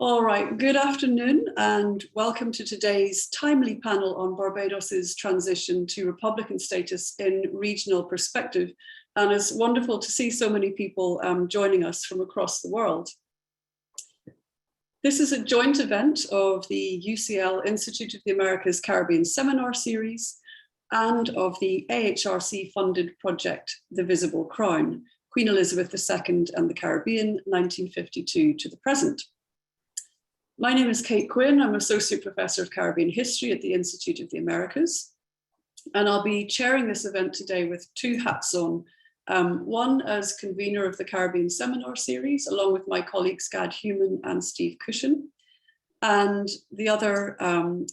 All right, good afternoon and welcome to today's timely panel on Barbados's transition to Republican status in regional perspective. And it's wonderful to see so many people joining us from across the world. This is a joint event of the UCL Institute of the Americas Caribbean Seminar Series and of the AHRC funded project, The Visible Crown, Queen Elizabeth II and the Caribbean, 1952 to the present. My name is Kate Quinn. I'm Associate Professor of Caribbean History at the Institute of the Americas. And I'll be chairing this event today with two hats on. One as convener of the Caribbean Seminar Series, along with my colleagues Gad Human and Steve Cushion, and the other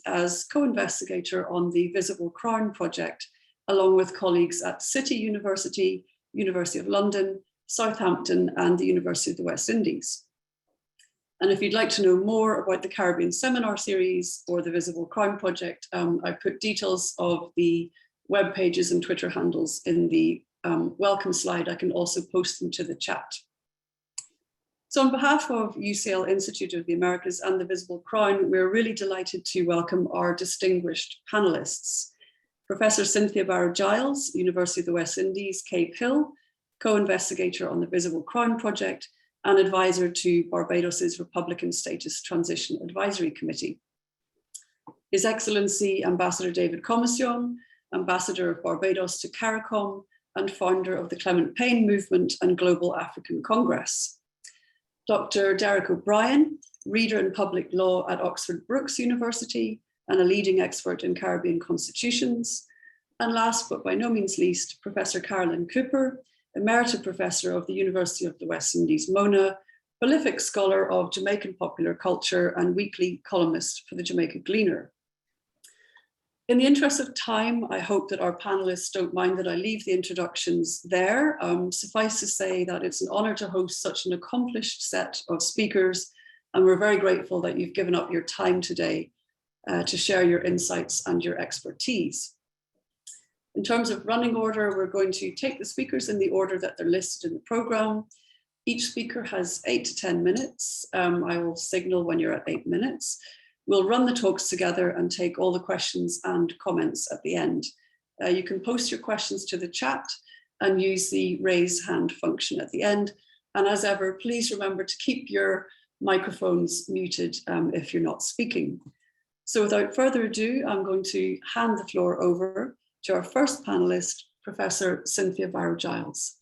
as co-investigator on the Visible Crown project, along with colleagues at City University, University of London, Southampton, and the University of the West Indies. And if you'd like to know more about the Caribbean Seminar Series or the Visible Crown project, I put details of the web pages and Twitter handles in the welcome slide. I can also post them to the chat. So on behalf of UCL Institute of the Americas and the Visible Crown, we're really delighted to welcome our distinguished panelists. Professor Cynthia Barrow-Giles, University of the West Indies, Cape Hill, co-investigator on the Visible Crown project, and advisor to Barbados's Republican Status Transition Advisory Committee. His Excellency Ambassador David Commission, Ambassador of Barbados to CARICOM, and founder of the Clement Payne Movement and Global African Congress. Dr. Derek O'Brien, Reader in Public Law at Oxford Brookes University, and a leading expert in Caribbean constitutions. And last but by no means least, Professor Carolyn Cooper, Emerita Professor of the University of the West Indies, Mona, prolific scholar of Jamaican popular culture and weekly columnist for the Jamaica Gleaner. In the interest of time, I hope that our panelists don't mind that I leave the introductions there. Suffice to say that it's an honor to host such an accomplished set of speakers, and we're very grateful that you've given up your time today to share your insights and your expertise. In terms of running order, we're going to take the speakers in the order that they're listed in the program. Each speaker has 8 to 10 minutes. I will signal when you're at 8 minutes. We'll run the talks together and take all the questions and comments at the end. You can post your questions to the chat and use the raise hand function at the end. And as ever, please remember to keep your microphones muted if you're not speaking. So without further ado, I'm going to hand the floor over to our first panelist, Professor Cynthia Barrow-Giles.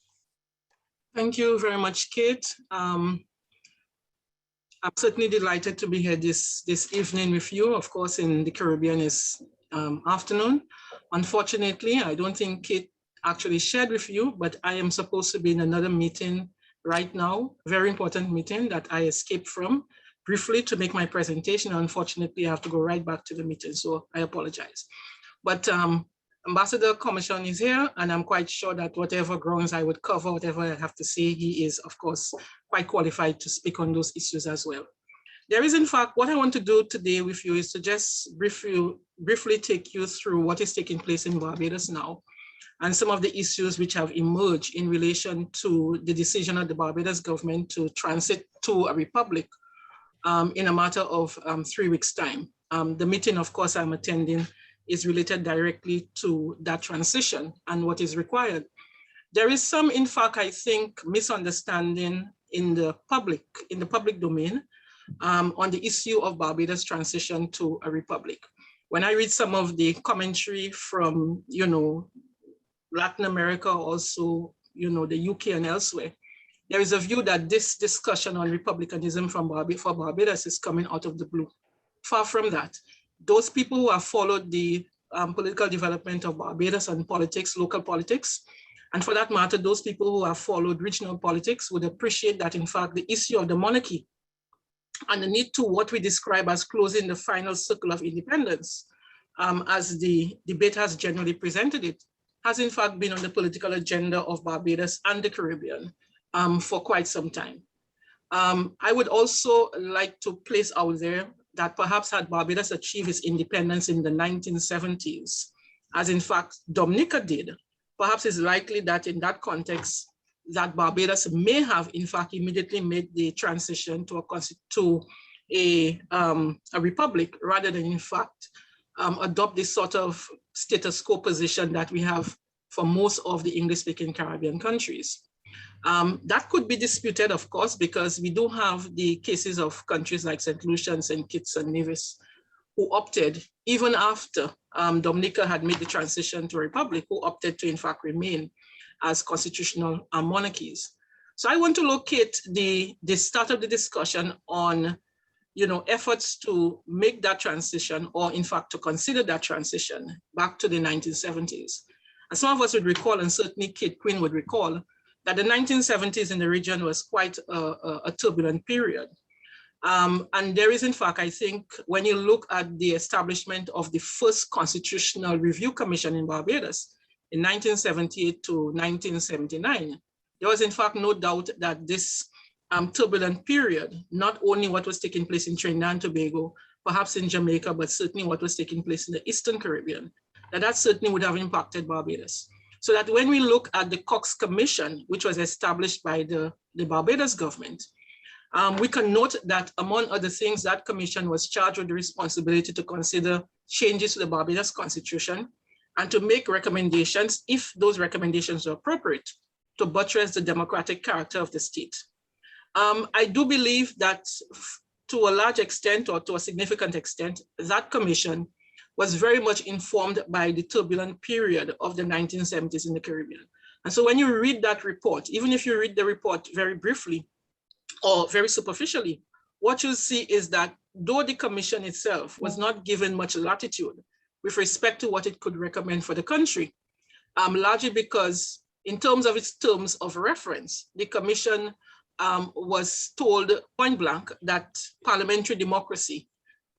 Thank you very much, Kate. I'm certainly delighted to be here this evening with you. Of course, in the Caribbean is afternoon. Unfortunately, I don't think Kate actually shared with you, but I am supposed to be in another meeting right now, very important meeting that I escaped from briefly to make my presentation. Unfortunately, I have to go right back to the meeting, so I apologize. But Ambassador Commission is here, and I'm quite sure that whatever grounds I would cover, whatever I have to say, he is, of course, quite qualified to speak on those issues as well. There is, in fact, what I want to do today with you is to just briefly take you through what is taking place in Barbados now, and some of the issues which have emerged in relation to the decision of the Barbados government to transit to a republic in a matter of 3 weeks' time. The meeting, of course, I'm attending is related directly to that transition and what is required. There is some, in fact, I think, misunderstanding in the public domain on the issue of Barbados transition to a republic. When I read some of the commentary from, Latin America, also, the UK and elsewhere, there is a view that this discussion on republicanism for Barbados is coming out of the blue. Far from that. Those people who have followed the political development of Barbados and politics, local politics, and for that matter, those people who have followed regional politics would appreciate that, in fact, the issue of the monarchy and the need to what we describe as closing the final circle of independence, as the debate has generally presented it, has in fact been on the political agenda of Barbados and the Caribbean for quite some time. I would also like to place out there that perhaps had Barbados achieved its independence in the 1970s, as in fact Dominica did, perhaps it's likely that in that context, that Barbados may have in fact immediately made the transition to a republic rather than in fact adopt this sort of status quo position that we have for most of the English-speaking Caribbean countries. That could be disputed, of course, because we do have the cases of countries like St. Lucia, St. Kitts and Nevis, who opted, even after Dominica had made the transition to a republic, who opted to in fact remain as constitutional monarchies. So I want to locate the start of the discussion on efforts to make that transition, or in fact to consider that transition back to the 1970s. And some of us would recall, and certainly Kate Quinn would recall, that the 1970s in the region was quite a turbulent period. And there is, in fact, I think, when you look at the establishment of the first Constitutional Review Commission in Barbados in 1978 to 1979, there was, in fact, no doubt that this turbulent period, not only what was taking place in Trinidad and Tobago, perhaps in Jamaica, but certainly what was taking place in the Eastern Caribbean, that certainly would have impacted Barbados. So that when we look at the Cox Commission, which was established by the Barbados government, we can note that, among other things, that commission was charged with the responsibility to consider changes to the Barbados Constitution and to make recommendations, if those recommendations are appropriate, to buttress the democratic character of the state. I do believe that to a large extent, or to a significant extent, that commission was very much informed by the turbulent period of the 1970s in the Caribbean. And so when you read that report, even if you read the report very briefly or very superficially, what you'll see is that though the commission itself was not given much latitude with respect to what it could recommend for the country, largely because in terms of its terms of reference, the commission was told point blank that parliamentary democracy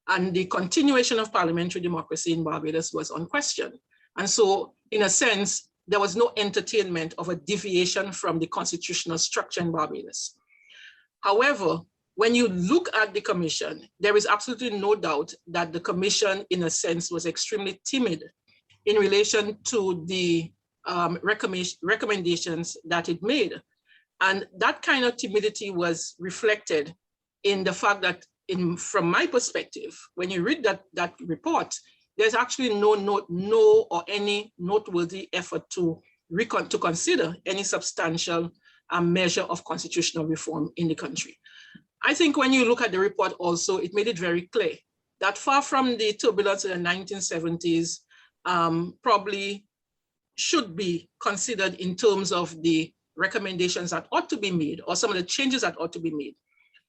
and the continuation of parliamentary democracy in Barbados was unquestioned. And so, in a sense, there was no entertainment of a deviation from the constitutional structure in Barbados. However, when you look at the commission, there is absolutely no doubt that the commission, in a sense, was extremely timid in relation to the recommendations that it made. And that kind of timidity was reflected in the fact that, from my perspective, when you read that report, there's actually no or any noteworthy effort to consider any substantial measure of constitutional reform in the country. I think when you look at the report also, it made it very clear that far from the turbulence in the 1970s, probably should be considered in terms of the recommendations that ought to be made, or some of the changes that ought to be made.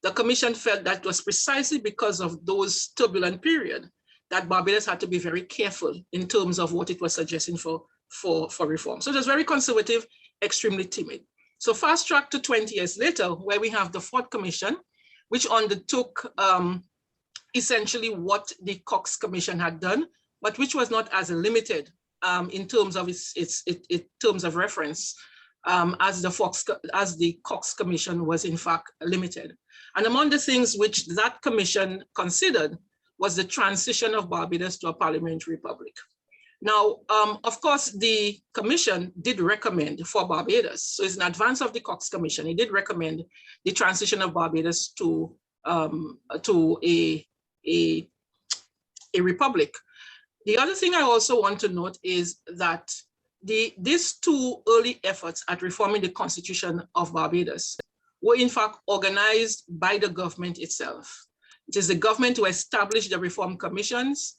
The commission felt that it was precisely because of those turbulent period that Barbados had to be very careful in terms of what it was suggesting for reform. So it was very conservative, extremely timid. So fast track to 20 years later, where we have the Fourth Commission, which undertook essentially what the Cox Commission had done, but which was not as limited in terms of its terms of reference as the Cox Commission was in fact limited. And among the things which that commission considered was the transition of Barbados to a parliamentary republic. Now, of course, the commission did recommend for Barbados, so it's in advance of the Cox Commission, it did recommend the transition of Barbados to a republic. The other thing I also want to note is that these two early efforts at reforming the Constitution of Barbados were in fact organized by the government itself. It is the government who established the reform commissions,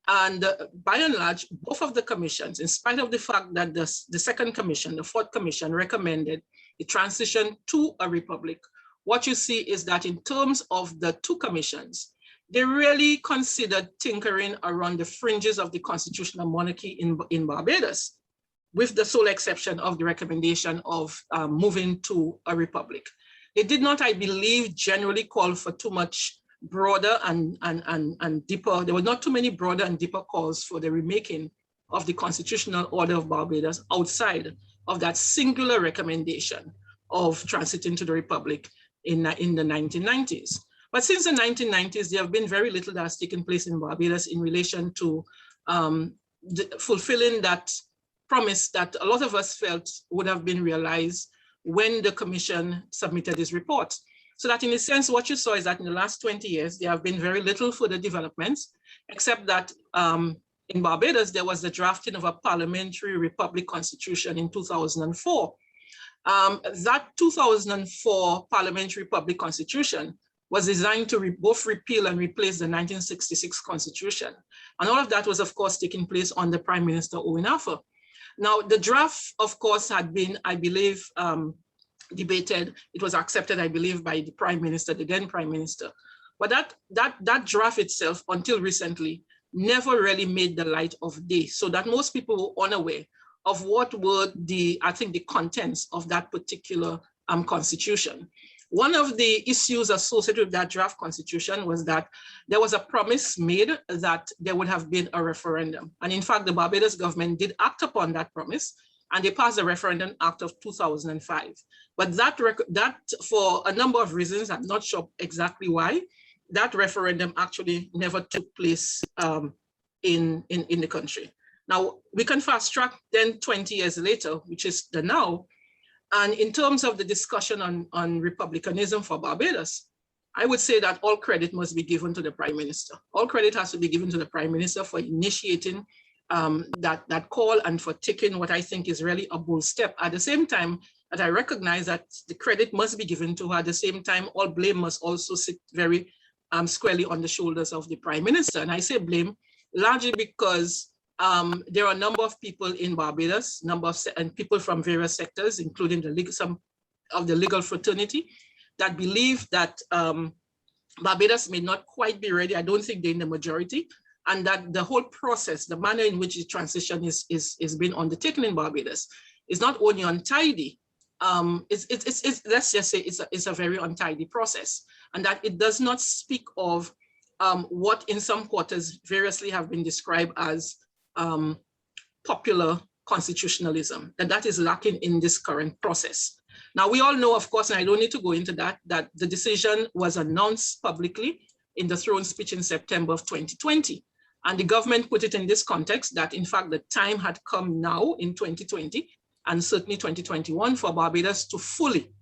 and by and large, both of the commissions, in spite of the fact that the second commission, the Fourth Commission, recommended the transition to a republic, what you see is that in terms of the two commissions, they really considered tinkering around the fringes of the constitutional monarchy in Barbados, with the sole exception of the recommendation of moving to a republic. They did not, I believe, generally call for too much broader and deeper. There were not too many broader and deeper calls for the remaking of the constitutional order of Barbados outside of that singular recommendation of transiting to the republic in the 1990s. But since the 1990s, there have been very little that has taken place in Barbados in relation to fulfilling that promise that a lot of us felt would have been realized when the commission submitted this report. So that in a sense, what you saw is that in the last 20 years, there have been very little further developments, except that in Barbados, there was the drafting of a parliamentary republic constitution in 2004. That 2004 parliamentary republic constitution was designed to both repeal and replace the 1966 constitution. And all of that was, of course, taking place under Prime Minister Owen Arthur. Now, the draft, of course, had been, I believe, debated. It was accepted, I believe, by the Prime Minister, the then Prime Minister. But that draft itself, until recently, never really made the light of day, so that most people were unaware of what were I think, the contents of that particular constitution. One of the issues associated with that draft constitution was that there was a promise made that there would have been a referendum. And in fact, the Barbados government did act upon that promise, and they passed the Referendum Act of 2005. But that for a number of reasons, I'm not sure exactly why, that referendum actually never took place in the country. Now, we can fast track then 20 years later, which is the now. And in terms of the discussion on republicanism for Barbados, I would say that all credit must be given to the Prime Minister. All credit has to be given to the Prime Minister for initiating that call and for taking what I think is really a bold step. At the same time that I recognize that the credit must be given to her, at the same time, all blame must also sit very squarely on the shoulders of the Prime Minister. And I say blame largely because there are a number of people in Barbados, and people from various sectors, including some of the legal fraternity, that believe that Barbados may not quite be ready. I don't think they're in the majority, and that the whole process, the manner in which the transition is being undertaken in Barbados, is not only untidy. Let's just say it's a very untidy process, and that it does not speak of what in some quarters variously have been described as popular constitutionalism, that is lacking in this current process. Now, we all know, of course, and I don't need to go into that the decision was announced publicly in the throne speech in September of 2020. And the government put it in this context that, in fact, the time had come now in 2020, and certainly 2021, for Barbados to fully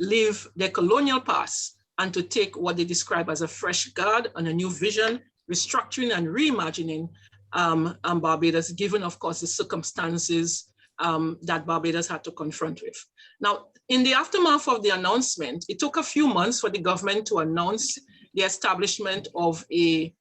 leave their colonial past and to take what they describe as a fresh guard and a new vision, restructuring and reimagining Barbados, given, of course, the circumstances that Barbados had to confront with. Now, in the aftermath of the announcement, it took a few months for the government to announce the establishment of a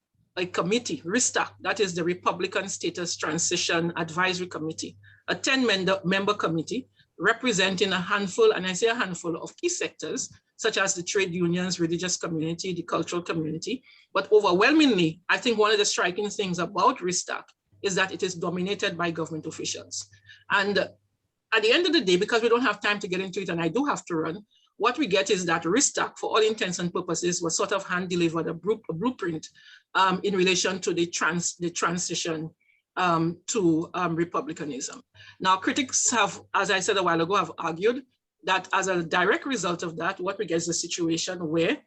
committee, RISTA, that is the Republican Status Transition Advisory Committee, a 10-member committee representing a handful, and I say a handful, of key sectors, such as the trade unions, religious community, the cultural community. But overwhelmingly, I think one of the striking things about RISTA is that it is dominated by government officials. And at the end of the day, because we don't have time to get into it, and I do have to run, what we get is that RISTA, for all intents and purposes, was sort of hand-delivered a blueprint in relation to the transition to republicanism. Now, critics have, as I said a while ago, have argued that as a direct result of that, what we get is a situation where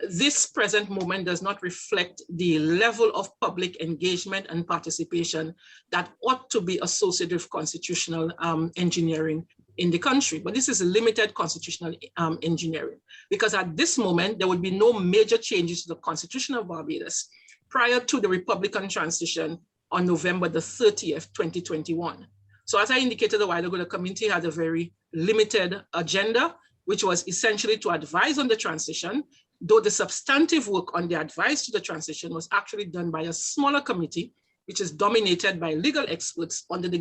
this present moment does not reflect the level of public engagement and participation that ought to be associated with constitutional engineering in the country. But this is a limited constitutional engineering, because at this moment, there would be no major changes to the Constitution of Barbados prior to the Republican transition on November the 30th, 2021. So as I indicated a while ago, the committee had a very limited agenda, which was essentially to advise on the transition, though the substantive work on the advice to the transition was actually done by a smaller committee, which is dominated by legal experts under the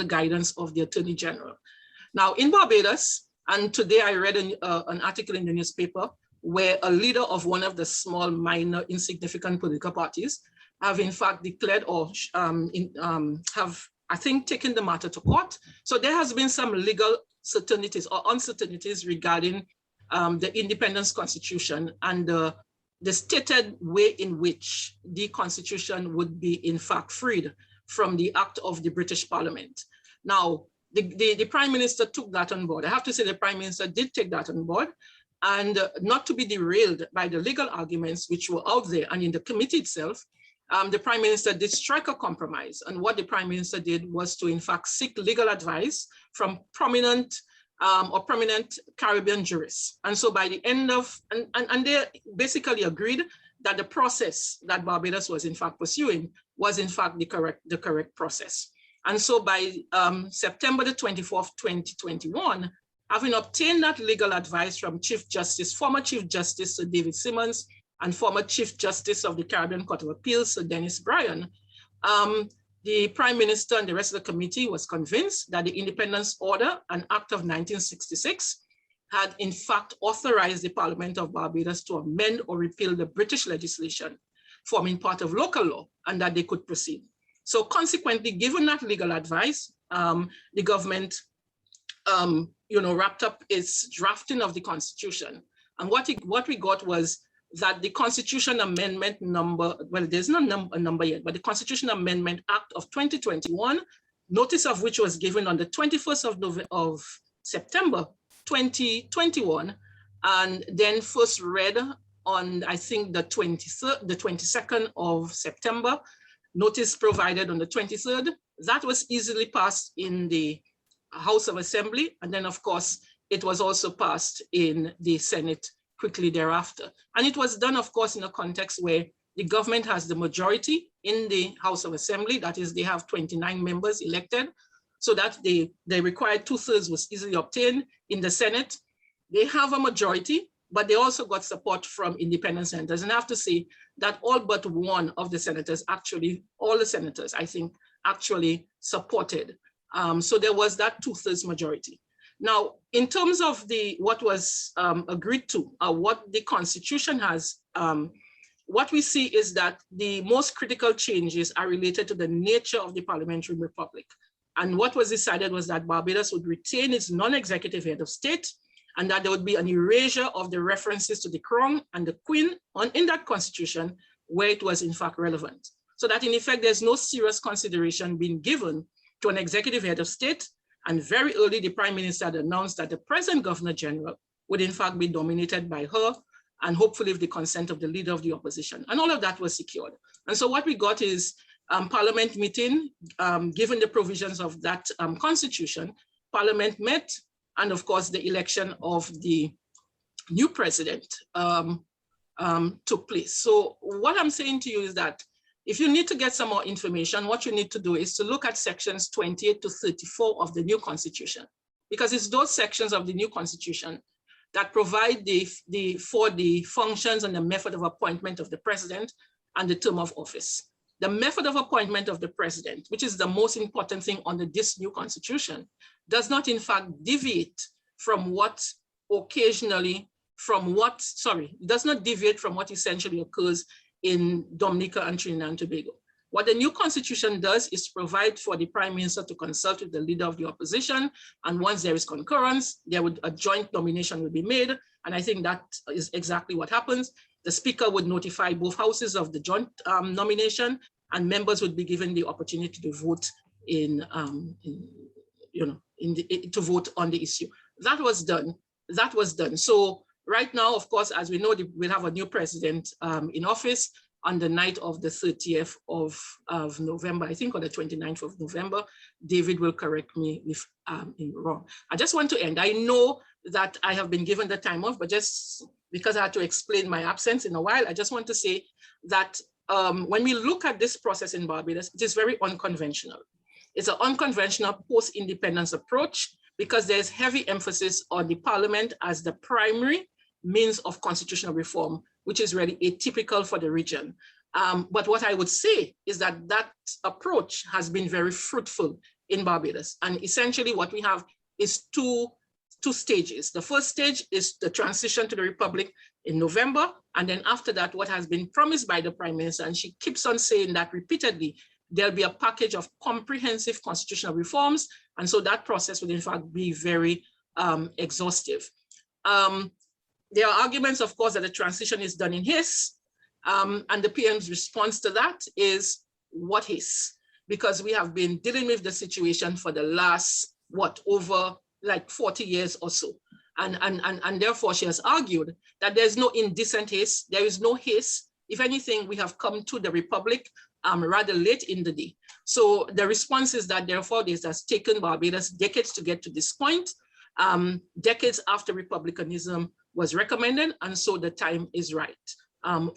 guidance of the Attorney General. Now, in Barbados, and today I read an article in the newspaper where a leader of one of the small, minor, insignificant political parties have in fact declared or have, I think, taken the matter to court. So there has been some legal certainties or uncertainties regarding the independence constitution and the stated way in which the constitution would be in fact freed from the act of the British Parliament. Now, the Prime Minister took that on board. I have to say the Prime Minister did take that on board, and not to be derailed by the legal arguments which were out there and in the committee itself, the Prime Minister did strike a compromise. And what the Prime Minister did was to, in fact, seek legal advice from prominent or prominent Caribbean jurists. And so by the end of, and they basically agreed that the process that Barbados was in fact pursuing was in fact the correct process. And so by September the 24th, 2021, having obtained that legal advice from former Chief Justice Sir David Simmons and former Chief Justice of the Caribbean Court of Appeals, Sir Dennis Bryan, the Prime Minister and the rest of the committee was convinced that the Independence Order, an act of 1966, had in fact authorized the Parliament of Barbados to amend or repeal the British legislation forming part of local law, and that they could proceed. So consequently, given that legal advice, the government wrapped up its drafting of the Constitution. And what we got was that the Constitution Amendment number, well, there's no a number yet, but the Constitution Amendment Act of 2021, notice of which was given on the 21st of September 2021, and then first read on, I think, the 22nd of September, notice provided on the 23rd, that was easily passed in the House of Assembly. And then, of course, it was also passed in the Senate quickly thereafter. And it was done, of course, in a context where the government has the majority in the House of Assembly. That is, they have 29 members elected, so that the required 2/3 was easily obtained. In the Senate, they have a majority, but they also got support from independent senators. And I have to say that all but one of the senators, actually, all the senators, I think, actually supported. So there was that 2/3 majority. Now, in terms of what was agreed to, what the Constitution has, what we see is that the most critical changes are related to the nature of the parliamentary republic. And what was decided was that Barbados would retain its non-executive head of state, and that there would be an erasure of the references to the Crown and the Queen in that Constitution where it was in fact relevant. So that in effect, there's no serious consideration being given to an executive head of state. And very early, the Prime Minister had announced that the present Governor General would in fact be nominated by her, and hopefully with the consent of the leader of the opposition. And all of that was secured. And so what we got is Parliament meeting, given the provisions of that Constitution, Parliament met, and of course the election of the new president took place. So what I'm saying to you is that if you need to get some more information, what you need to do is to look at sections 28 to 34 of the new Constitution, because it's those sections of the new Constitution that provide for the functions and the method of appointment of the president and the term of office. The method of appointment of the president, which is the most important thing under this new Constitution, does not in fact deviate from what essentially occurs in Dominica and Trinidad and Tobago. What the new Constitution does is provide for the Prime Minister to consult with the leader of the opposition, and once there is concurrence, a joint nomination will be made, and I think that is exactly what happens. The Speaker would notify both houses of the joint nomination, and members would be given the opportunity to vote to vote on the issue. That was done. So right now, of course, as we know, we'll have a new president in office on the night of the 30th of November, I think, or the 29th of November. David will correct me if I'm wrong. I just want to end. I know that I have been given the time off, but just because I had to explain my absence in a while, I just want to say that when we look at this process in Barbados, it is very unconventional. It's an unconventional post-independence approach because there's heavy emphasis on the parliament as the primary means of constitutional reform, which is really atypical for the region. But what I would say is that that approach has been very fruitful in Barbados. And essentially what we have is two stages. The first stage is the transition to the Republic in November. And then after that, what has been promised by the Prime Minister, and she keeps on saying that repeatedly, there'll be a package of comprehensive constitutional reforms. And so that process will in fact be very exhaustive. There are arguments, of course, that the transition is done in haste. And the PM's response to that is, what haste? Because we have been dealing with the situation for the last, over like 40 years or so. And therefore she has argued that there's no indecent haste, there is no haste. If anything, we have come to the Republic rather late in the day. So the response is that therefore this has taken Barbados decades to get to this point. decades after republicanism was recommended, and so the time is right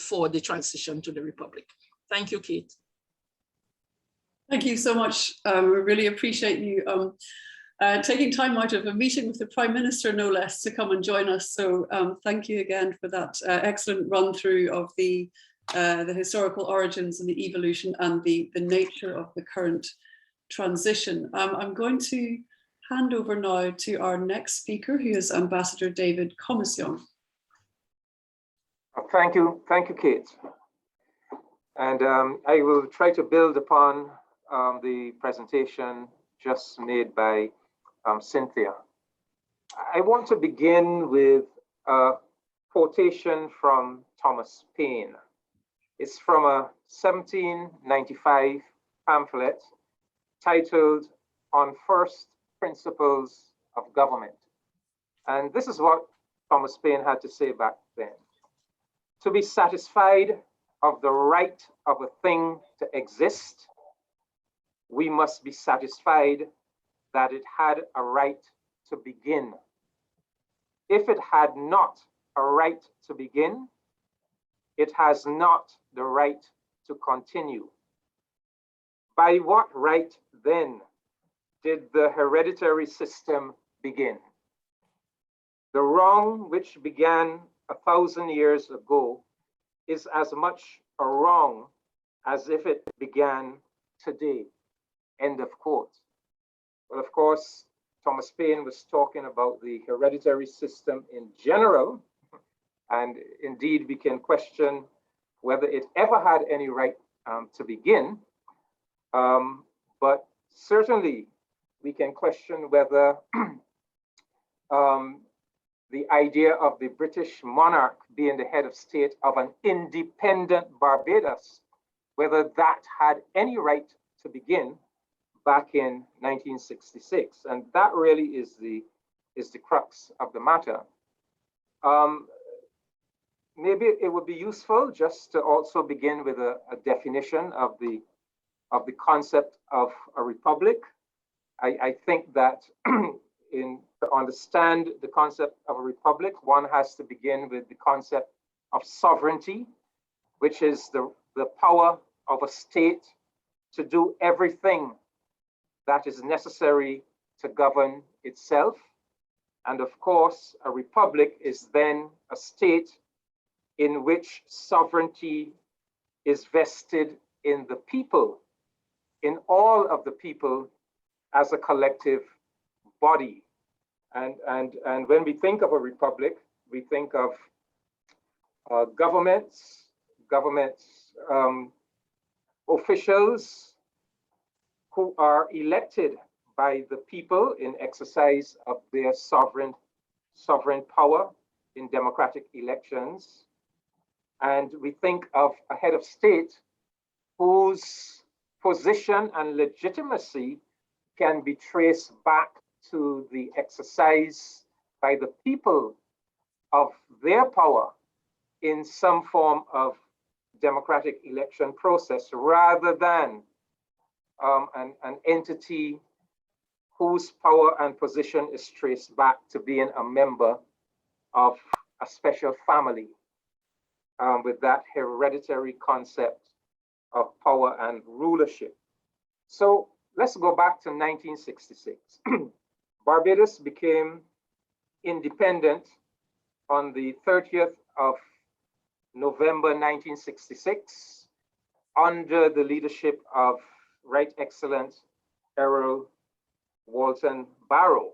for the transition to the republic. Thank you, Kate. Thank you so much. We really appreciate you taking time out of a meeting with the Prime Minister, no less, to come and join us. So thank you again for that excellent run through of the historical origins and the evolution and the nature of the current transition. I'm going to hand over now to our next speaker, who is Ambassador David Commission. Thank you, Kate. And I will try to build upon the presentation just made by Cynthia. I want to begin with a quotation from Thomas Paine. It's from a 1795 pamphlet titled On First Principles of Government. And this is what Thomas Paine had to say back then. To be satisfied of the right of a thing to exist, we must be satisfied that it had a right to begin. If it had not a right to begin, it has not the right to continue. By what right, then, did the hereditary system begin? The wrong which began 1,000 years ago is as much a wrong as if it began today. End of quote. Well, of course, Thomas Paine was talking about the hereditary system in general, and indeed we can question whether it ever had any right to begin, but certainly we can question whether the idea of the British monarch being the head of state of an independent Barbados, whether that had any right to begin back in 1966. And that really is the crux of the matter. Maybe it would be useful just to also begin with a definition of the concept of a republic. I think that to understand the concept of a republic, one has to begin with the concept of sovereignty, which is the power of a state to do everything that is necessary to govern itself. And of course, a republic is then a state in which sovereignty is vested in the people, in all of the people as a collective body. And when we think of a republic, we think of governments, officials who are elected by the people in exercise of their sovereign power in democratic elections. And we think of a head of state whose position and legitimacy can be traced back to the exercise by the people of their power in some form of democratic election process, rather than an entity whose power and position is traced back to being a member of a special family with that hereditary concept of power and rulership. So let's go back to 1966. Barbados became independent on the 30th of November 1966 under the leadership of Right Excellent Errol Walton Barrow.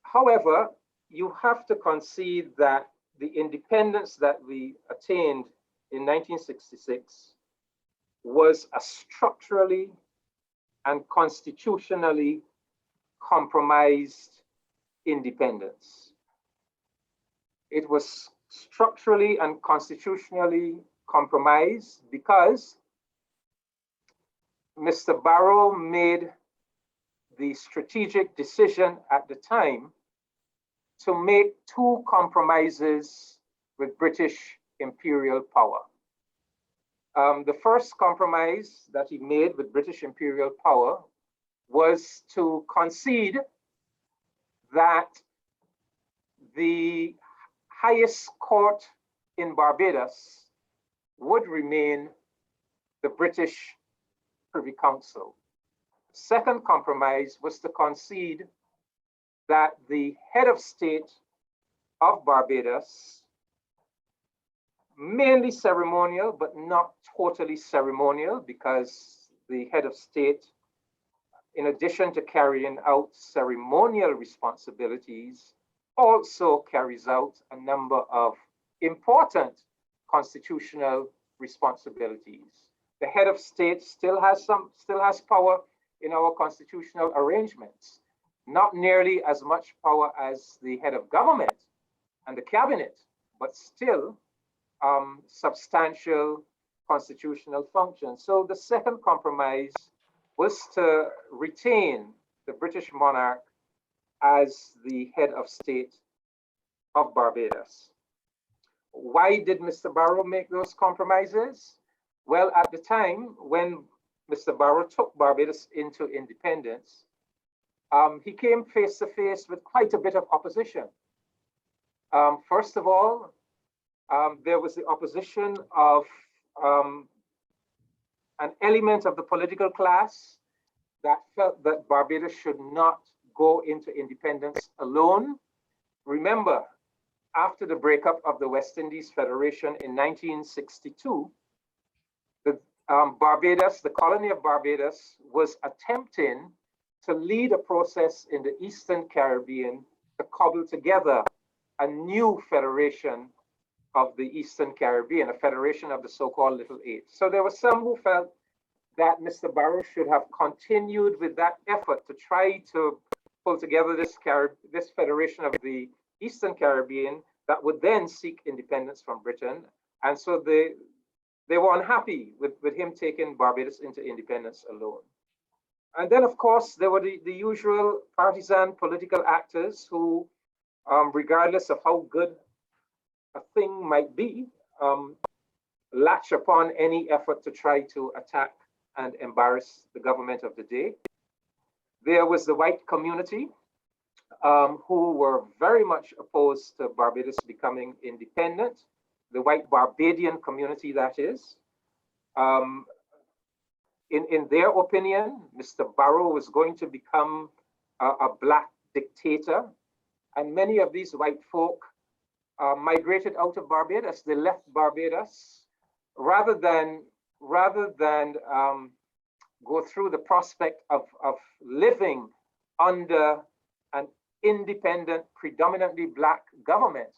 However, you have to concede that the independence that we attained in 1966 was a structurally and constitutionally compromised independence. It was structurally and constitutionally compromised because Mr. Barrow made the strategic decision at the time to make two compromises with British imperial power. The first compromise that he made with British imperial power was to concede that the highest court in Barbados would remain the British Privy Council. The second compromise was to concede that the head of state of Barbados, mainly ceremonial, but not totally ceremonial, because the head of state, in addition to carrying out ceremonial responsibilities, also carries out a number of important constitutional responsibilities. The head of state still has power in our constitutional arrangements, not nearly as much power as the head of government and the cabinet, but still substantial constitutional function. So the second compromise was to retain the British monarch as the head of state of Barbados. Why did Mr. Barrow make those compromises? Well, at the time when Mr. Barrow took Barbados into independence, he came face to face with quite a bit of opposition. First of all, there was the opposition of an element of the political class that felt that Barbados should not go into independence alone. Remember, after the breakup of the West Indies Federation in 1962, Barbados, the colony of Barbados, was attempting to lead a process in the Eastern Caribbean to cobble together a new federation of the Eastern Caribbean, a federation of the so-called Little Eight. So there were some who felt that Mr. Barrow should have continued with that effort to try to pull together this federation of the Eastern Caribbean that would then seek independence from Britain. And so they were unhappy with him taking Barbados into independence alone. And then, of course, there were the usual partisan political actors who, regardless of how good a thing might be, latch upon any effort to try to attack and embarrass the government of the day. There was the white community, who were very much opposed to Barbados becoming independent, the white Barbadian community, that is. In their opinion, Mr. Barrow was going to become a black dictator, and many of these white folk migrated out of Barbados. They left Barbados rather than go through the prospect of living under an independent, predominantly black government.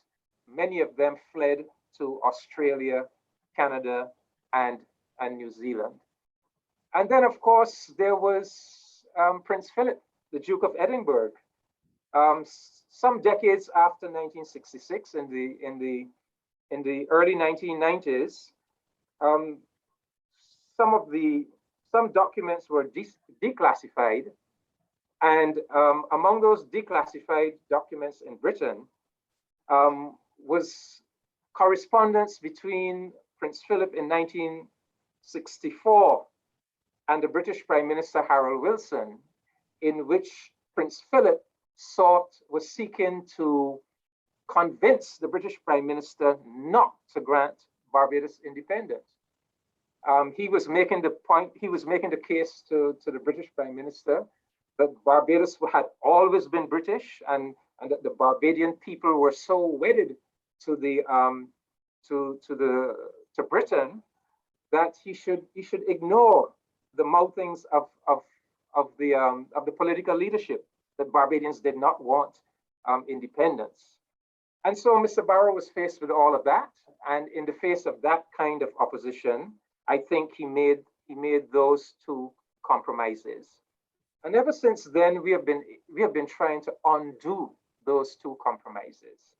Many of them fled to Australia, Canada, and New Zealand. And then, of course, there was Prince Philip, the Duke of Edinburgh. Some decades after 1966, in the early 1990s, some documents were declassified, and among those declassified documents in Britain was correspondence between Prince Philip in 1964 and the British Prime Minister Harold Wilson, in which Prince Philip was seeking to convince the British Prime Minister not to grant Barbados independence. He was making the case to the British Prime Minister that Barbados had always been British, and that the Barbadian people were so wedded to Britain that he should ignore the mouthings of the political leadership, that Barbadians did not want independence. And so Mr. Barrow was faced with all of that, and in the face of that kind of opposition, I think he made those two compromises. And ever since then, we have been trying to undo those two compromises.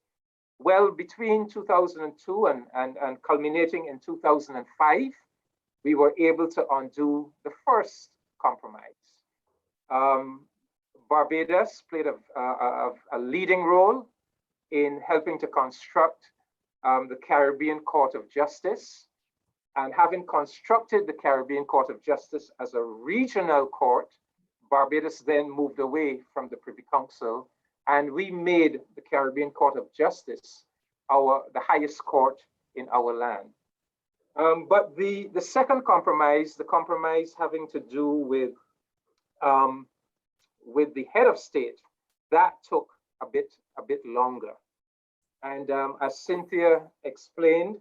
Well, between 2002 and culminating in 2005, we were able to undo the first compromise. Barbados played a leading role in helping to construct the Caribbean Court of Justice. And having constructed the Caribbean Court of Justice as a regional court, Barbados then moved away from the Privy Council and we made the Caribbean Court of Justice the highest court in our land. But the second compromise, the compromise having to do with the head of state, that took a bit longer. And as Cynthia explained,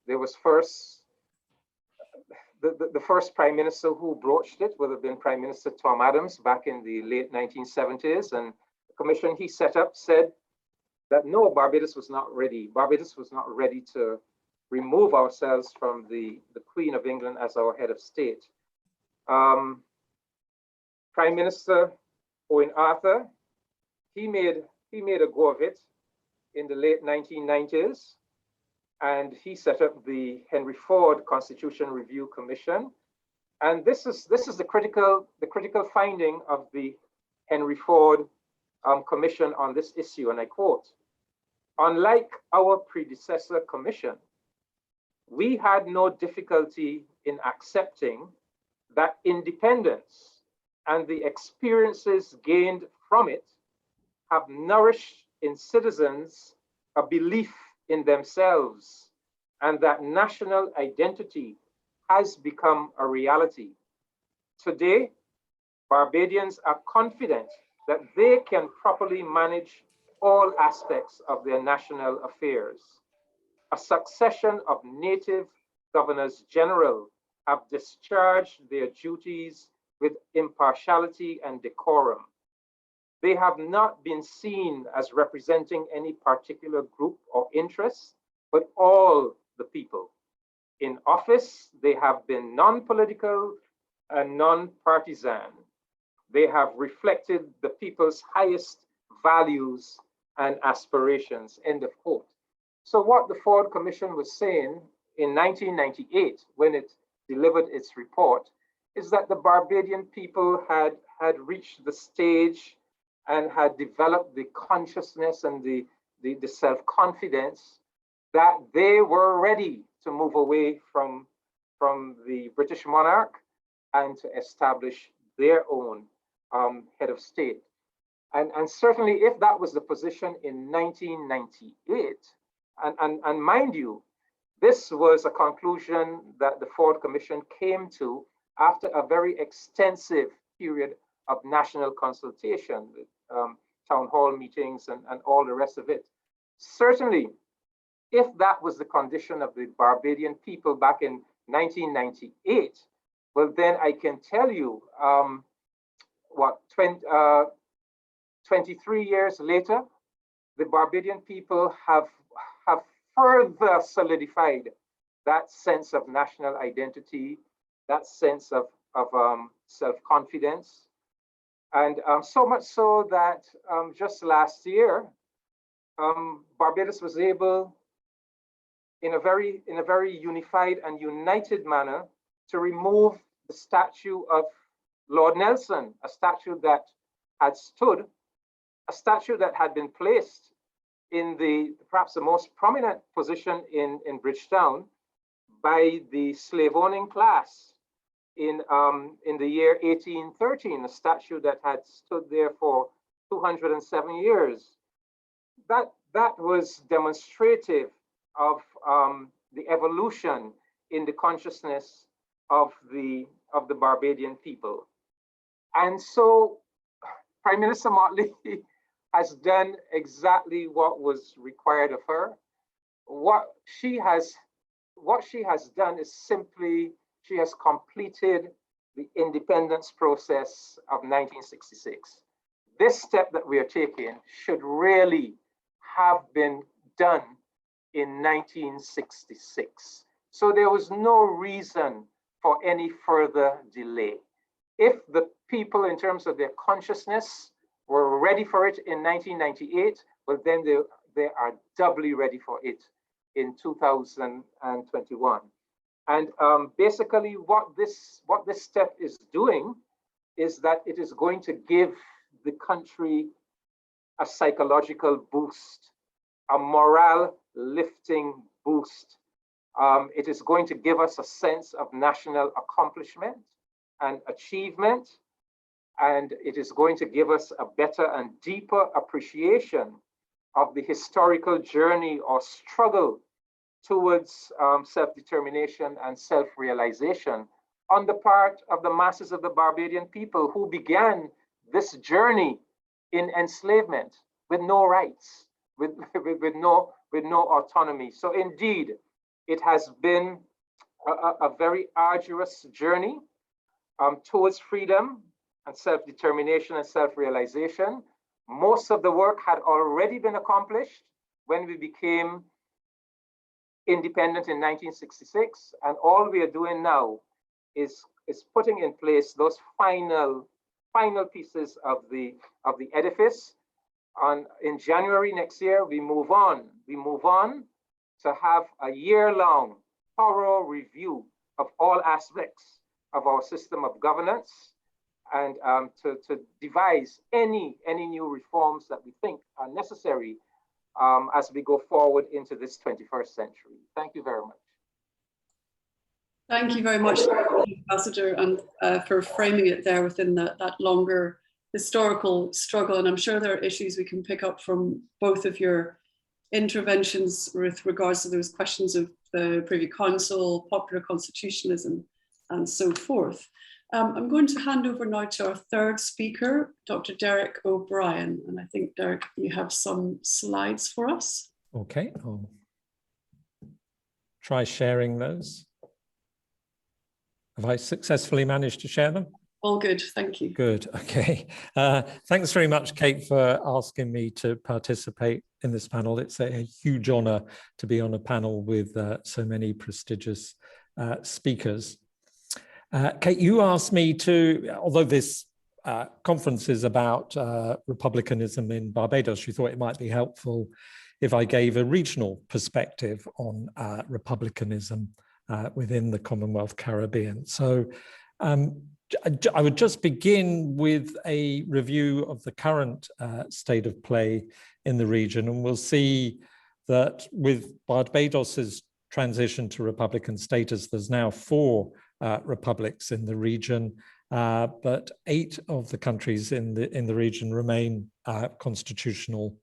there was first the first prime minister who broached it would have been Prime Minister Tom Adams back in the late 1970s, and the commission he set up said that no, Barbados was not ready. Barbados was not ready to remove ourselves from the Queen of England as our head of state. Prime Minister Owen Arthur, he made a go of it in the late 1990s, and he set up the Henry Ford Constitution Review Commission. And this is the critical finding of the Henry Ford Commission on this issue, and I quote, "Unlike our predecessor commission, we had no difficulty in accepting that independence and the experiences gained from it have nourished in citizens a belief in themselves, and that national identity has become a reality. Today, Barbadians are confident that they can properly manage all aspects of their national affairs. A succession of native governors general have discharged their duties with impartiality and decorum. They have not been seen as representing any particular group or interest, but all the people. In office, they have been non-political and non-partisan. They have reflected the people's highest values and aspirations," end of quote. So what the Ford Commission was saying in 1998, when it delivered its report, is that the Barbadian people had reached the stage and had developed the consciousness and the self-confidence that they were ready to move away from the British monarch and to establish their own head of state. And certainly if that was the position in 1998, and mind you, this was a conclusion that the Ford Commission came to after a very extensive period of national consultation, with town hall meetings and all the rest of it. Certainly, if that was the condition of the Barbadian people back in 1998, well, then I can tell you, 23 years later, the Barbadian people have further solidified that sense of national identity, that sense of self-confidence. And so much so that just last year, Barbados was able, in a very unified and united manner, to remove the statue of Lord Nelson, a statue that had stood, a statue that had been placed in perhaps the most prominent position in Bridgetown by the slave-owning class in the year 1813, a statue that had stood there for 207 years. That was demonstrative of the evolution in the consciousness of the Barbadian people. And so Prime Minister Motley has done exactly what was required of her. What she has done is simply, she has completed the independence process of 1966. This step that we are taking should really have been done in 1966. So there was no reason for any further delay. If the people, in terms of their consciousness, were ready for it in 1998, well, then they are doubly ready for it in 2021. And basically what this step is doing is that it is going to give the country a psychological boost, a morale lifting boost. It is going to give us a sense of national accomplishment and achievement. and it is going to give us a better and deeper appreciation of the historical journey or struggle towards self-determination and self-realization on the part of the masses of the Barbadian people who began this journey in enslavement with no rights, with no autonomy. So indeed, it has been a very arduous journey towards freedom and self-determination and self-realization. Most of the work had already been accomplished when we became independent in 1966, and all we are doing now is putting in place those final pieces of the edifice. In January next year, we move on to have a year-long thorough review of all aspects of our system of governance, and to devise any new reforms that we think are necessary as we go forward into this 21st century. Thank you very much. Thank you very much, Ambassador, and for framing it there within that longer historical struggle. And I'm sure there are issues we can pick up from both of your interventions with regards to those questions of the Privy Council, popular constitutionalism, and so forth. I'm going to hand over now to our third speaker, Dr. Derek O'Brien. And I think, Derek, you have some slides for us. Okay, I'll try sharing those. Have I successfully managed to share them? All good, thank you. Good, okay. Thanks very much, Kate, for asking me to participate in this panel. It's a huge honor to be on a panel with so many prestigious speakers. Kate, you asked me to, although this conference is about republicanism in Barbados, you thought it might be helpful if I gave a regional perspective on republicanism within the Commonwealth Caribbean. So I would just begin with a review of the current state of play in the region, and we'll see that with Barbados's transition to republican status, there's now 4 republics in the region, but 8 of the countries in the region remain constitutional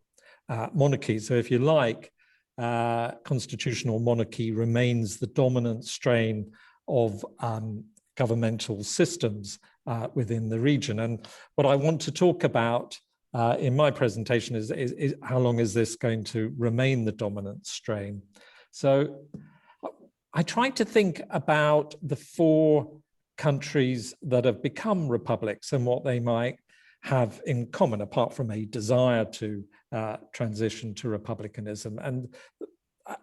monarchies. So if you like, constitutional monarchy remains the dominant strain of governmental systems within the region. And what I want to talk about in my presentation is how long is this going to remain the dominant strain. So I tried to think about the 4 countries that have become republics and what they might have in common, apart from a desire to transition to republicanism. And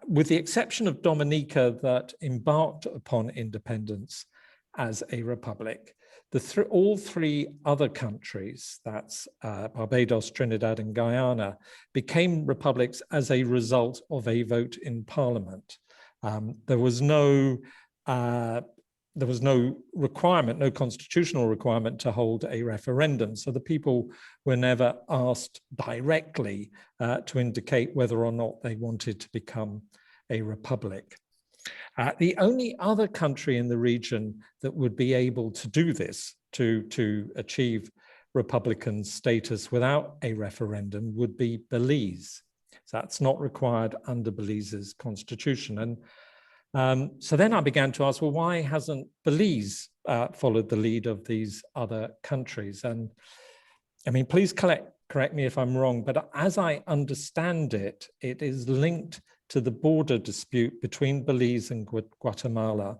with the exception of Dominica, that embarked upon independence as a republic, all 3 other countries, that's Barbados, Trinidad, and Guyana, became republics as a result of a vote in Parliament. There was no requirement, no constitutional requirement to hold a referendum. So the people were never asked directly to indicate whether or not they wanted to become a republic. The only other country in the region that would be able to do this, to achieve republican status without a referendum, would be Belize. So that's not required under Belize's constitution. And so then I began to ask, well, why hasn't Belize followed the lead of these other countries? And I mean, please correct me if I'm wrong, but as I understand it, it is linked to the border dispute between Belize and Guatemala,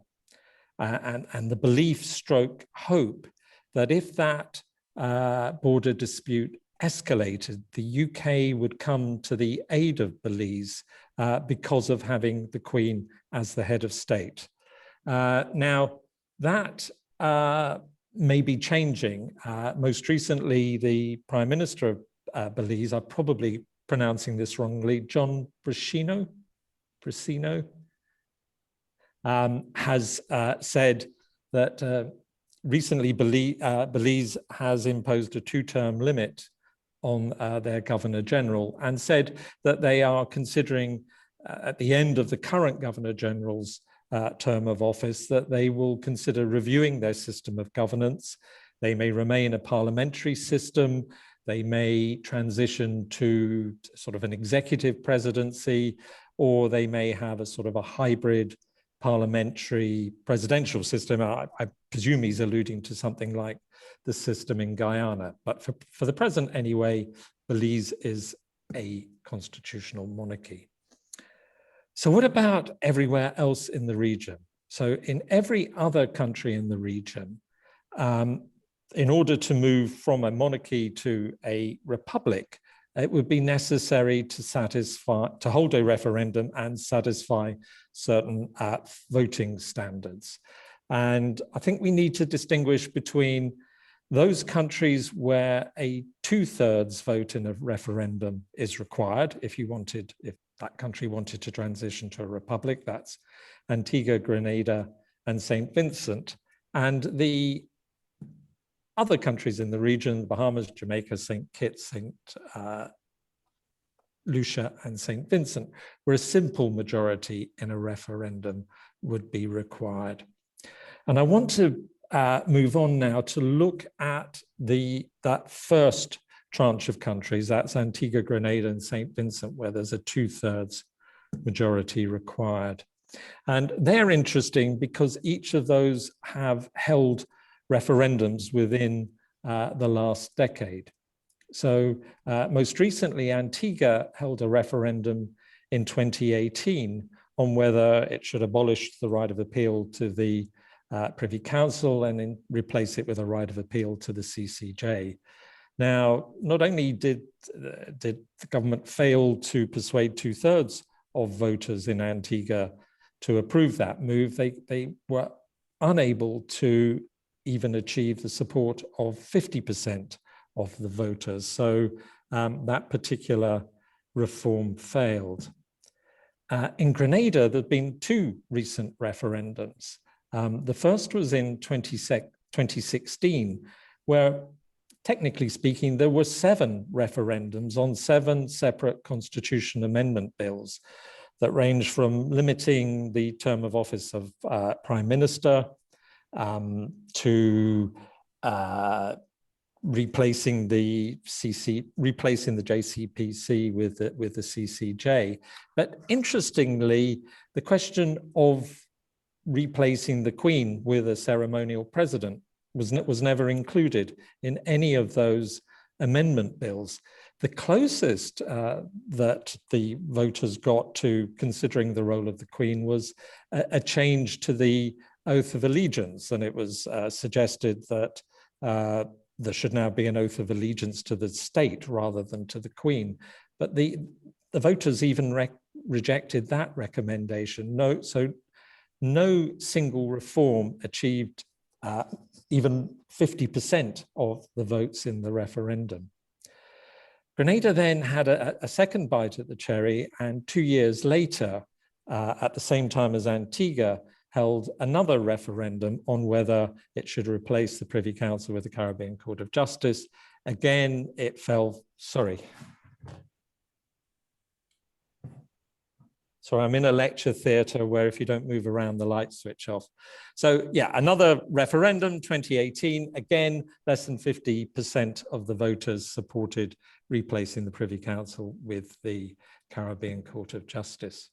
and the belief stroke hope that if that border dispute escalated, the UK would come to the aid of Belize because of having the Queen as the head of state. Now, that may be changing. Most recently, the Prime Minister of Belize, I'm probably pronouncing this wrongly, John Bracino, has said that recently Belize has imposed a 2-term limit on their Governor General, and said that they are considering at the end of the current Governor General's term of office that they will consider reviewing their system of governance. They may remain a parliamentary system. They may transition to sort of an executive presidency, or they may have a sort of a hybrid parliamentary presidential system. I presume he's alluding to something like the system in Guyana. But for the present anyway, Belize is a constitutional monarchy. So what about everywhere else in the region? So in every other country in the region, in order to move from a monarchy to a republic, it would be necessary to hold a referendum and satisfy certain voting standards. And I think we need to distinguish between those countries where a 2/3 vote in a referendum is required. If that country wanted to transition to a republic, that's Antigua, Grenada, and St. Vincent. And the other countries in the region, the Bahamas, Jamaica, St. Kitts, St. Lucia, and St. Vincent, where a simple majority in a referendum would be required. And I want to move on now to look at that first tranche of countries, that's Antigua, Grenada, and St. Vincent, where there's a 2/3 majority required. And they're interesting because each of those have held referendums within the last decade. So most recently, Antigua held a referendum in 2018 on whether it should abolish the right of appeal to the Privy Council and replace it with a right of appeal to the CCJ. Now, not only did the government fail to persuade 2/3 of voters in Antigua to approve that move, they were unable to even achieve the support of 50% of the voters. So that particular reform failed. In Grenada, there have been 2 recent referendums. The first was in 2016, where technically speaking, there were 7 referendums on 7 separate constitution amendment bills that range from limiting the term of office of Prime Minister to replacing the JCPC with the CCJ. But interestingly, the question of replacing the Queen with a ceremonial president was never included in any of those amendment bills. The closest that the voters got to considering the role of the Queen was a change to the oath of allegiance, and it was suggested that there should now be an oath of allegiance to the state rather than to the Queen. But the voters even rejected that recommendation. No single reform achieved even 50% of the votes in the referendum. Grenada then had a second bite at the cherry, and 2 years later, at the same time as Antigua, held another referendum on whether it should replace the Privy Council with the Caribbean Court of Justice. Again, it fell, sorry, I'm in a lecture theatre where if you don't move around, the lights switch off. So yeah, another referendum, 2018, again, less than 50% of the voters supported replacing the Privy Council with the Caribbean Court of Justice.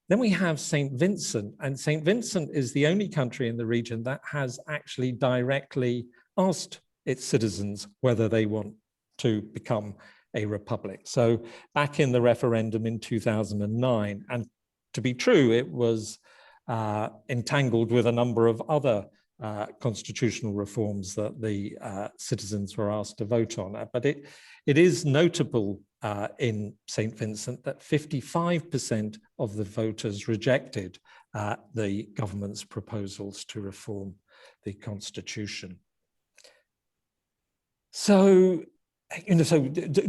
Then we have St. Vincent, and St. Vincent is the only country in the region that has actually directly asked its citizens whether they want to become a republic. So back in the referendum in 2009, and to be true, it was entangled with a number of other constitutional reforms that the citizens were asked to vote on. But it is notable in St. Vincent that 55% of the voters rejected the government's proposals to reform the constitution. So,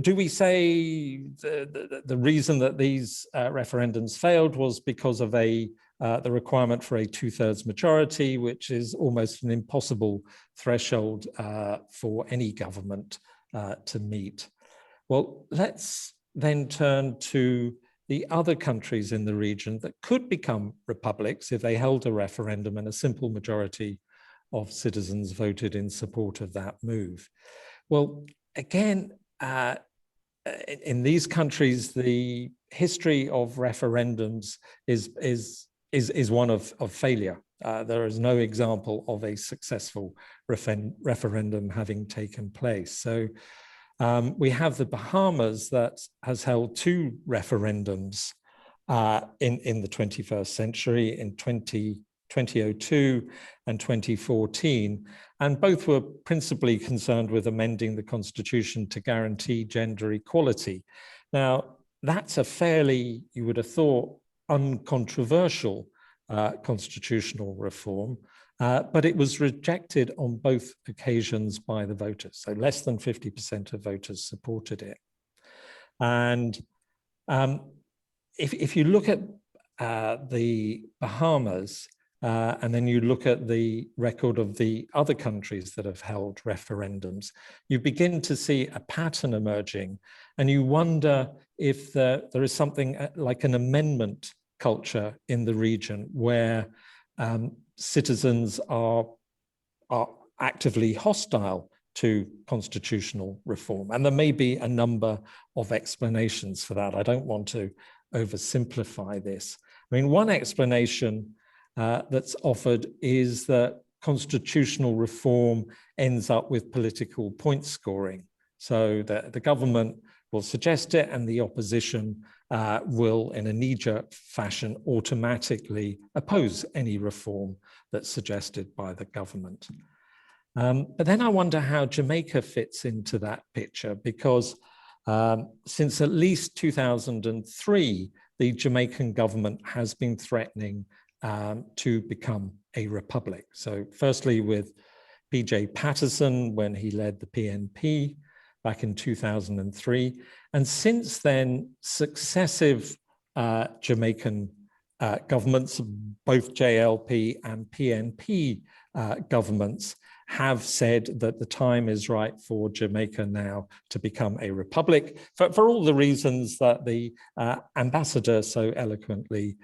do we say the reason that these referendums failed was because of the requirement for a 2/3 majority, which is almost an impossible threshold for any government to meet? Well, let's then turn to the other countries in the region that could become republics if they held a referendum and a simple majority of citizens voted in support of that move. Well, again, in these countries, the history of referendums is one of failure. There is no example of a successful referendum having taken place. So we have the Bahamas that has held 2 referendums in the 21st century, in 2002 and 2014, and both were principally concerned with amending the constitution to guarantee gender equality. Now, that's a fairly, you would have thought, uncontroversial constitutional reform, but it was rejected on both occasions by the voters. So less than 50% of voters supported it. And if you look at the Bahamas, and then you look at the record of the other countries that have held referendums, you begin to see a pattern emerging, and you wonder if there is something like an amendment culture in the region where citizens are actively hostile to constitutional reform. And there may be a number of explanations for that. I don't want to oversimplify this. I mean, one explanation that's offered is that constitutional reform ends up with political point scoring. So the government will suggest it and the opposition will, in a knee-jerk fashion, automatically oppose any reform that's suggested by the government. But then I wonder how Jamaica fits into that picture, because since at least 2003, the Jamaican government has been threatening to become a republic. So firstly with P.J. Patterson when he led the PNP back in 2003. And since then, successive Jamaican governments, both JLP and PNP governments, have said that the time is right for Jamaica now to become a republic for all the reasons that the ambassador so eloquently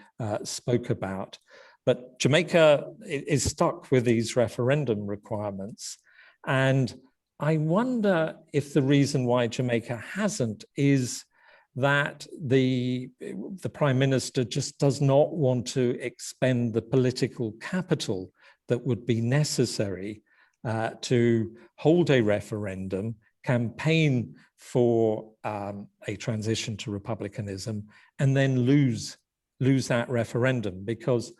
spoke about. But Jamaica is stuck with these referendum requirements. And I wonder if the reason why Jamaica hasn't is that the Prime Minister just does not want to expend the political capital that would be necessary to hold a referendum, campaign for a transition to republicanism, and then lose that referendum. Because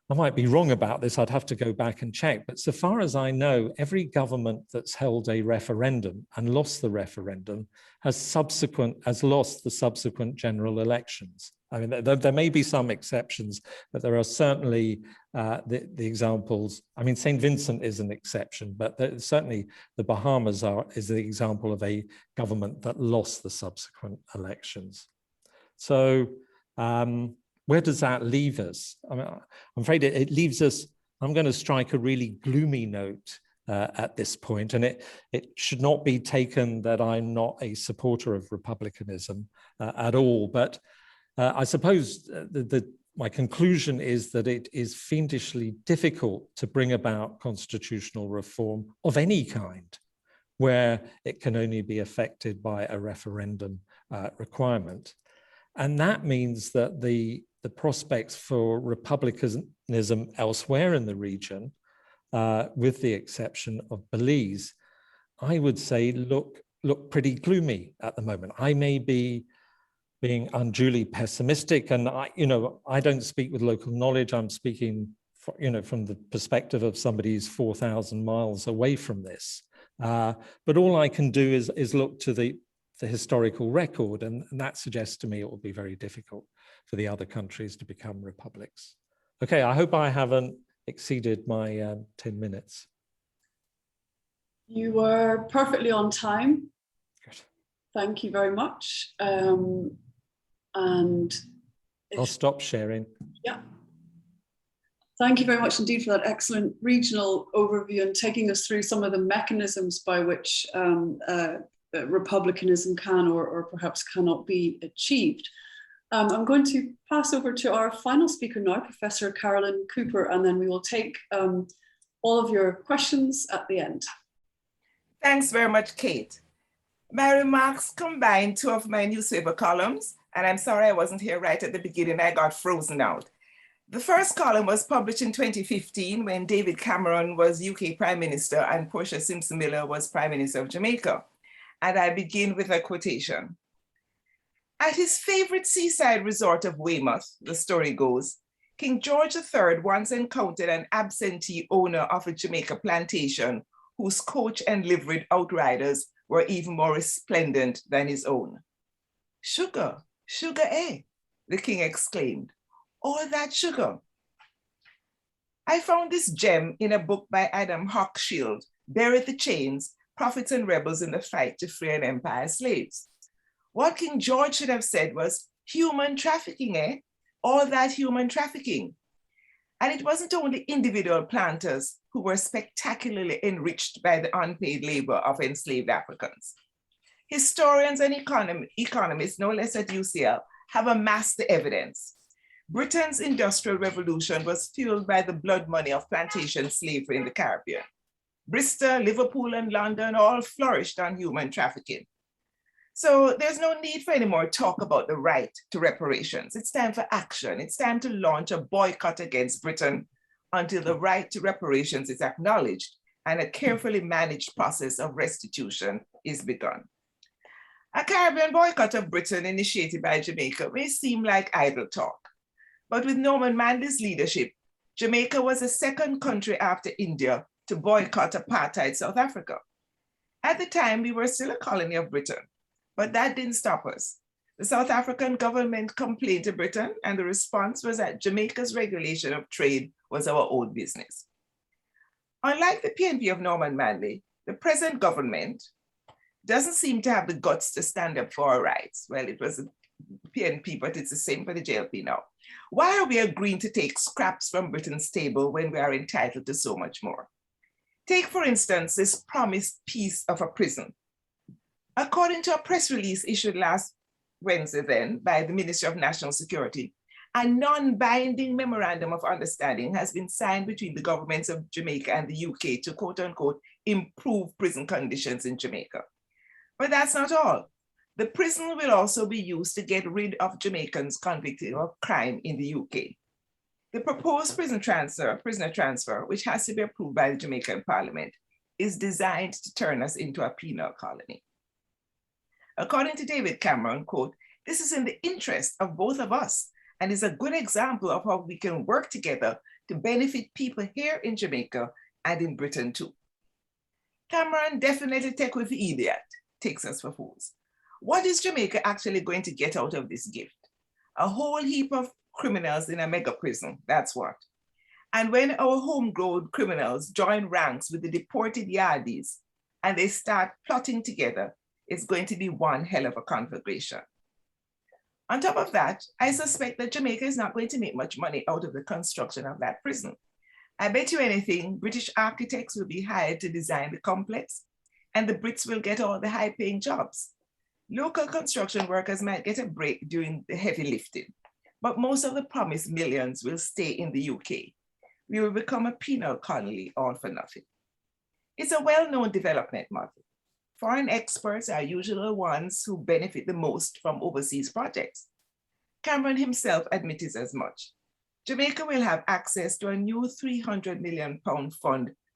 I might be wrong about this, I'd have to go back and check, but so far as I know, every government that's held a referendum and lost the referendum has lost the subsequent general elections. I mean, there may be some exceptions, but there are certainly the examples. I mean, St. Vincent is an exception, but certainly the Bahamas is the example of a government that lost the subsequent elections. So where does that leave us? I mean, I'm afraid it leaves us, I'm going to strike a really gloomy note at this point, and it should not be taken that I'm not a supporter of republicanism at all, but I suppose my conclusion is that it is fiendishly difficult to bring about constitutional reform of any kind where it can only be affected by a referendum requirement. And that means that the prospects for republicanism elsewhere in the region, with the exception of Belize, I would say look pretty gloomy at the moment. I may be being unduly pessimistic, and I don't speak with local knowledge. I'm speaking from the perspective of somebody who's 4,000 miles away from this. But all I can do is look to the historical record, and that suggests to me it will be very difficult for the other countries to become republics. Okay, I hope I haven't exceeded my 10 minutes. You were perfectly on time. Good. Thank you very much. And I'll stop sharing. Yeah. Thank you very much indeed for that excellent regional overview and taking us through some of the mechanisms by which republicanism can or perhaps cannot be achieved. I'm going to pass over to our final speaker now, Professor Carolyn Cooper, and then we will take all of your questions at the end. Thanks very much, Kate. My remarks combine two of my newspaper columns, and I'm sorry I wasn't here right at the beginning. I got frozen out. The first column was published in 2015 when David Cameron was UK Prime Minister and Portia Simpson Miller was Prime Minister of Jamaica. And I begin with a quotation. At his favorite seaside resort of Weymouth, the story goes, King George III once encountered an absentee owner of a Jamaica plantation whose coach and liveried outriders were even more resplendent than his own. Sugar, sugar, eh? The king exclaimed. All that sugar. I found this gem in a book by Adam Hochschild, Bury the Chains, Prophets and Rebels in the Fight to Free an Empire Slaves. What King George should have said was, human trafficking, eh? All that human trafficking. And it wasn't only individual planters who were spectacularly enriched by the unpaid labor of enslaved Africans. Historians and economists, no less at UCL, have amassed the evidence. Britain's Industrial Revolution was fueled by the blood money of plantation slavery in the Caribbean. Bristol, Liverpool, and London all flourished on human trafficking. So there's no need for any more talk about the right to reparations. It's time for action. It's time to launch a boycott against Britain until the right to reparations is acknowledged and a carefully managed process of restitution is begun. A Caribbean boycott of Britain initiated by Jamaica may seem like idle talk, but with Norman Manley's leadership, Jamaica was the second country after India to boycott apartheid South Africa. At the time, we were still a colony of Britain, but that didn't stop us. The South African government complained to Britain, and the response was that Jamaica's regulation of trade was our own business. Unlike the PNP of Norman Manley, the present government doesn't seem to have the guts to stand up for our rights. Well, it was the PNP, but it's the same for the JLP now. Why are we agreeing to take scraps from Britain's table when we are entitled to so much more? Take, for instance, this promised piece of a prison. According to a press release issued last Wednesday then by the Ministry of National Security, a non-binding memorandum of understanding has been signed between the governments of Jamaica and the UK to quote unquote, improve prison conditions in Jamaica. But that's not all. The prison will also be used to get rid of Jamaicans convicted of crime in the UK. The proposed prisoner transfer, which has to be approved by the Jamaican Parliament, is designed to turn us into a penal colony. According to David Cameron, quote, this is in the interest of both of us and is a good example of how we can work together to benefit people here in Jamaica and in Britain too. Cameron definitely takes us for fools. What is Jamaica actually going to get out of this gift? A whole heap of criminals in a mega prison, that's what. And when our homegrown criminals join ranks with the deported yardies and they start plotting together, it's going to be one hell of a conflagration. On top of that, I suspect that Jamaica is not going to make much money out of the construction of that prison. I bet you anything, British architects will be hired to design the complex, and the Brits will get all the high-paying jobs. Local construction workers might get a break during the heavy lifting, but most of the promised millions will stay in the UK. We will become a penal colony all for nothing. It's a well-known development model. Foreign experts are usually the ones who benefit the most from overseas projects. Cameron himself admitted as much. Jamaica will have access to a new £300 million fund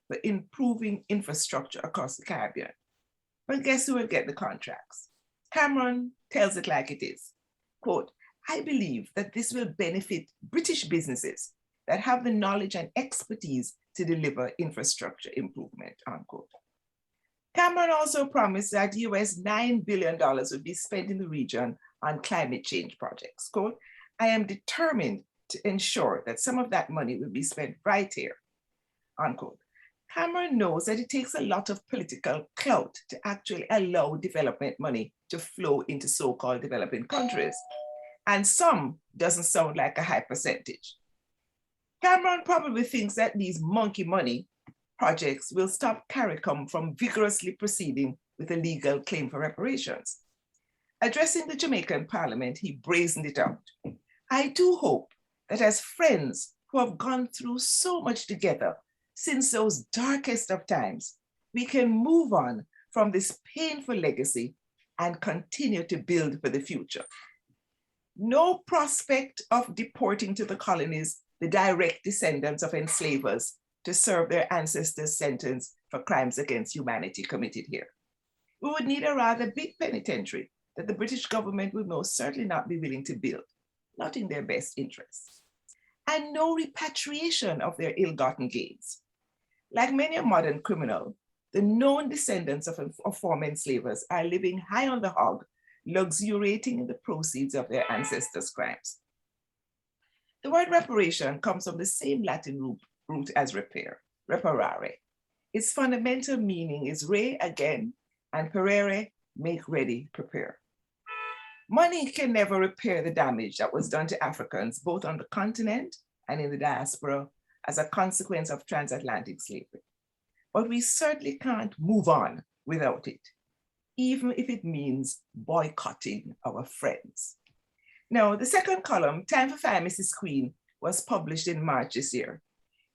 for improving infrastructure across the Caribbean. But guess who will get the contracts? Cameron tells it like it is. Quote, I believe that this will benefit British businesses that have the knowledge and expertise to deliver infrastructure improvement, unquote. Cameron also promised that US $9 billion would be spent in the region on climate change projects. Quote, I am determined to ensure that some of that money will be spent right here, unquote. Cameron knows that it takes a lot of political clout to actually allow development money to flow into so-called developing countries. And some doesn't sound like a high percentage. Cameron probably thinks that these monkey money projects will stop CARICOM from vigorously proceeding with a legal claim for reparations. Addressing the Jamaican Parliament, he brazened it out. I do hope that as friends who have gone through so much together, since those darkest of times, we can move on from this painful legacy and continue to build for the future. No prospect of deporting to the colonies the direct descendants of enslavers to serve their ancestors' sentence for crimes against humanity committed here. We would need a rather big penitentiary that the British government would most certainly not be willing to build, not in their best interests. And no repatriation of their ill-gotten gains. Like many a modern criminal, the known descendants of former enslavers are living high on the hog, luxuriating in the proceeds of their ancestors' crimes. The word reparation comes from the same Latin root as repair, reparare. Its fundamental meaning is re again, and perere, make ready, prepare. Money can never repair the damage that was done to Africans, both on the continent and in the diaspora, as a consequence of transatlantic slavery. But we certainly can't move on without it, even if it means boycotting our friends. Now, the second column, Time for Fire, Mrs. Queen, was published in March this year.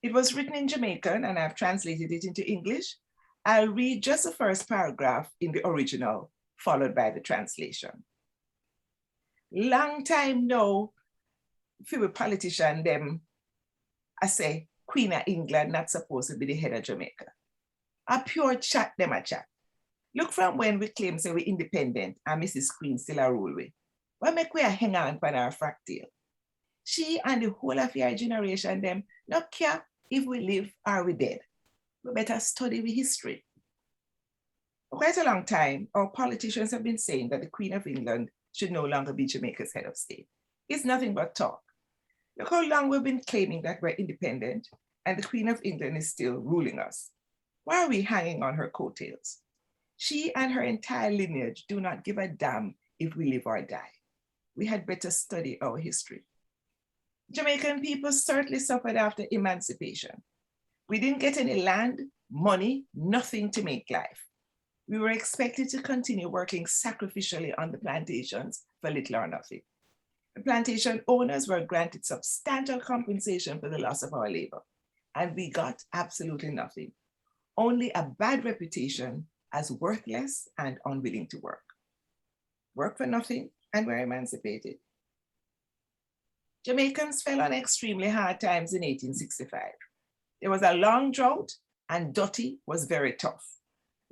It was written in Jamaican and I've translated it into English. I'll read just the first paragraph in the original, followed by the translation. Long time now, few politicians, them, I say, Queen of England not supposed to be the head of Jamaica. A pure chat, them a chat. Look from when we claim say we independent and Mrs. Queen still a rule we. What make we a hang on for our fractal? She and the whole of your generation them not care if we live or we dead. We better study the history. For quite a long time, our politicians have been saying that the Queen of England should no longer be Jamaica's head of state. It's nothing but talk. Look how long we've been claiming that we're independent and the Queen of England is still ruling us. Why are we hanging on her coattails? She and her entire lineage do not give a damn if we live or die. We had better study our history. Jamaican people certainly suffered after emancipation. We didn't get any land, money, nothing to make life. We were expected to continue working sacrificially on the plantations for little or nothing. The plantation owners were granted substantial compensation for the loss of our labor, and we got absolutely nothing, only a bad reputation as worthless and unwilling to work. Work for nothing, and we're emancipated. Jamaicans fell on extremely hard times in 1865. There was a long drought and dirty was very tough.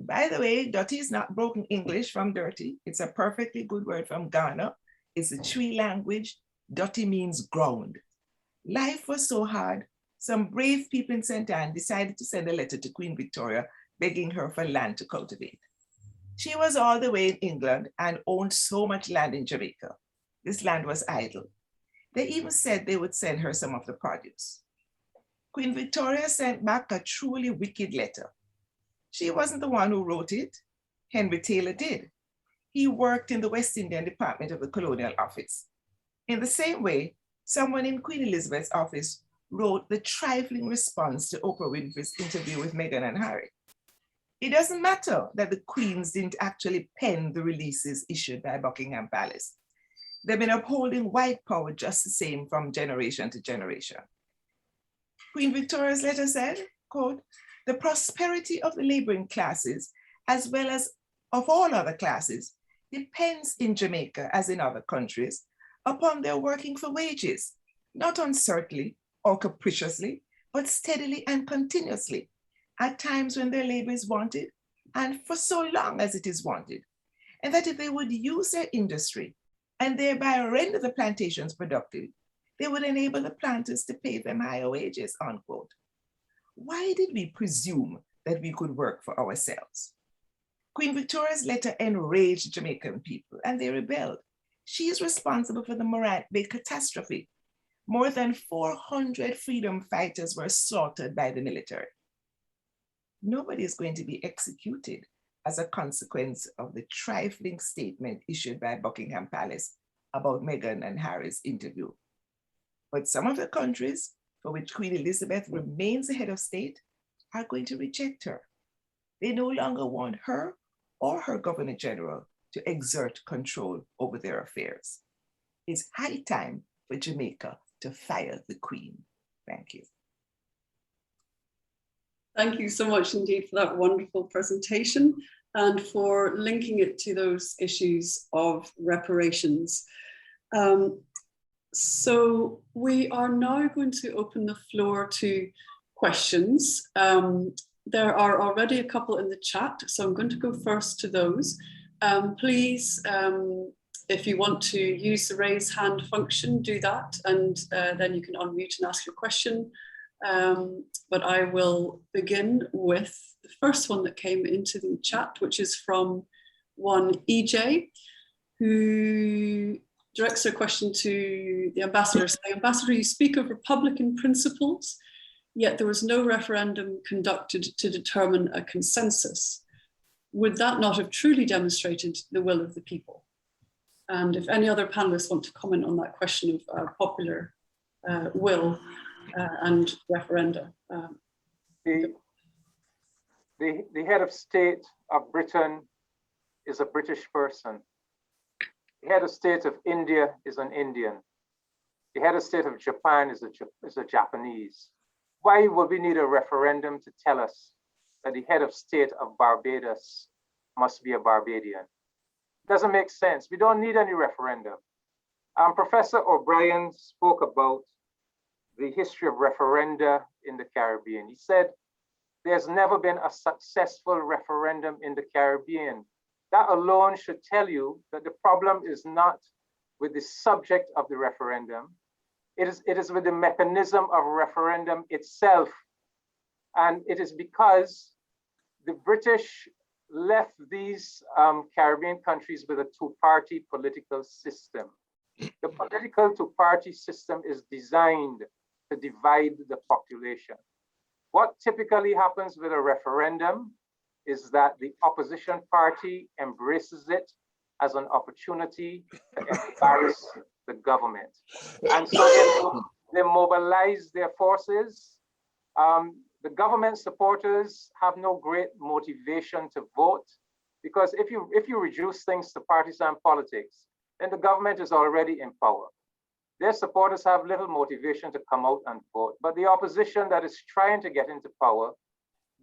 By the way, dirty is not broken English from dirty. It's a perfectly good word from Ghana. It's a Twi language. Dirty means ground. Life was so hard, some brave people in St. Anne decided to send a letter to Queen Victoria begging her for land to cultivate. She was all the way in England and owned so much land in Jamaica. This land was idle. They even said they would send her some of the produce. Queen Victoria sent back a truly wicked letter. She wasn't the one who wrote it. Henry Taylor did. He worked in the West Indian Department of the Colonial Office. In the same way, someone in Queen Elizabeth's office wrote the trifling response to Oprah Winfrey's interview with Meghan and Harry. It doesn't matter that the queens didn't actually pen the releases issued by Buckingham Palace. They've been upholding white power just the same from generation to generation. Queen Victoria's letter said, quote, "The prosperity of the laboring classes, as well as of all other classes, depends in Jamaica, as in other countries, upon their working for wages, not uncertainly or capriciously, but steadily and continuously, at times when their labor is wanted, and for so long as it is wanted, and that if they would use their industry and thereby render the plantations productive, they would enable the planters to pay them higher wages," unquote. Why did we presume that we could work for ourselves? Queen Victoria's letter enraged Jamaican people and they rebelled. She is responsible for the Morant Bay catastrophe. More than 400 freedom fighters were slaughtered by the military. Nobody is going to be executed as a consequence of the trifling statement issued by Buckingham Palace about Meghan and Harry's interview. But some of the countries for which Queen Elizabeth remains the head of state are going to reject her. They no longer want her or her Governor General to exert control over their affairs. It's high time for Jamaica to fire the Queen. Thank you. Thank you so much indeed for that wonderful presentation and for linking it to those issues of reparations. So we are now going to open the floor to questions. There are already a couple in the chat, so I'm going to go first to those. Please, if you want to use the raise hand function, do that, and then you can unmute and ask your question. But I will begin with the first one that came into the chat, which is from one EJ, who directs their question to the ambassador, saying, Ambassador, you speak of Republican principles, yet there was no referendum conducted to determine a consensus. Would that not have truly demonstrated the will of the people? And if any other panelists want to comment on that question of popular will and referenda. The head of state of Britain is a British person. The head of state of India is an Indian. The head of state of Japan is a Japanese. Why would we need a referendum to tell us that the head of state of Barbados must be a Barbadian? Doesn't make sense. We don't need any referendum. Professor O'Brien spoke about the history of referenda in the Caribbean. He said, there's never been a successful referendum in the Caribbean. That alone should tell you that the problem is not with the subject of the referendum. It is with the mechanism of referendum itself. And it is because the British left these Caribbean countries with a two-party political system. The political two-party system is designed to divide the population. What typically happens with a referendum is that the opposition party embraces it as an opportunity to embarrass the government. And so they mobilize their forces. The government supporters have no great motivation to vote, because if you reduce things to partisan politics, then the government is already in power. Their supporters have little motivation to come out and vote, but the opposition that is trying to get into power,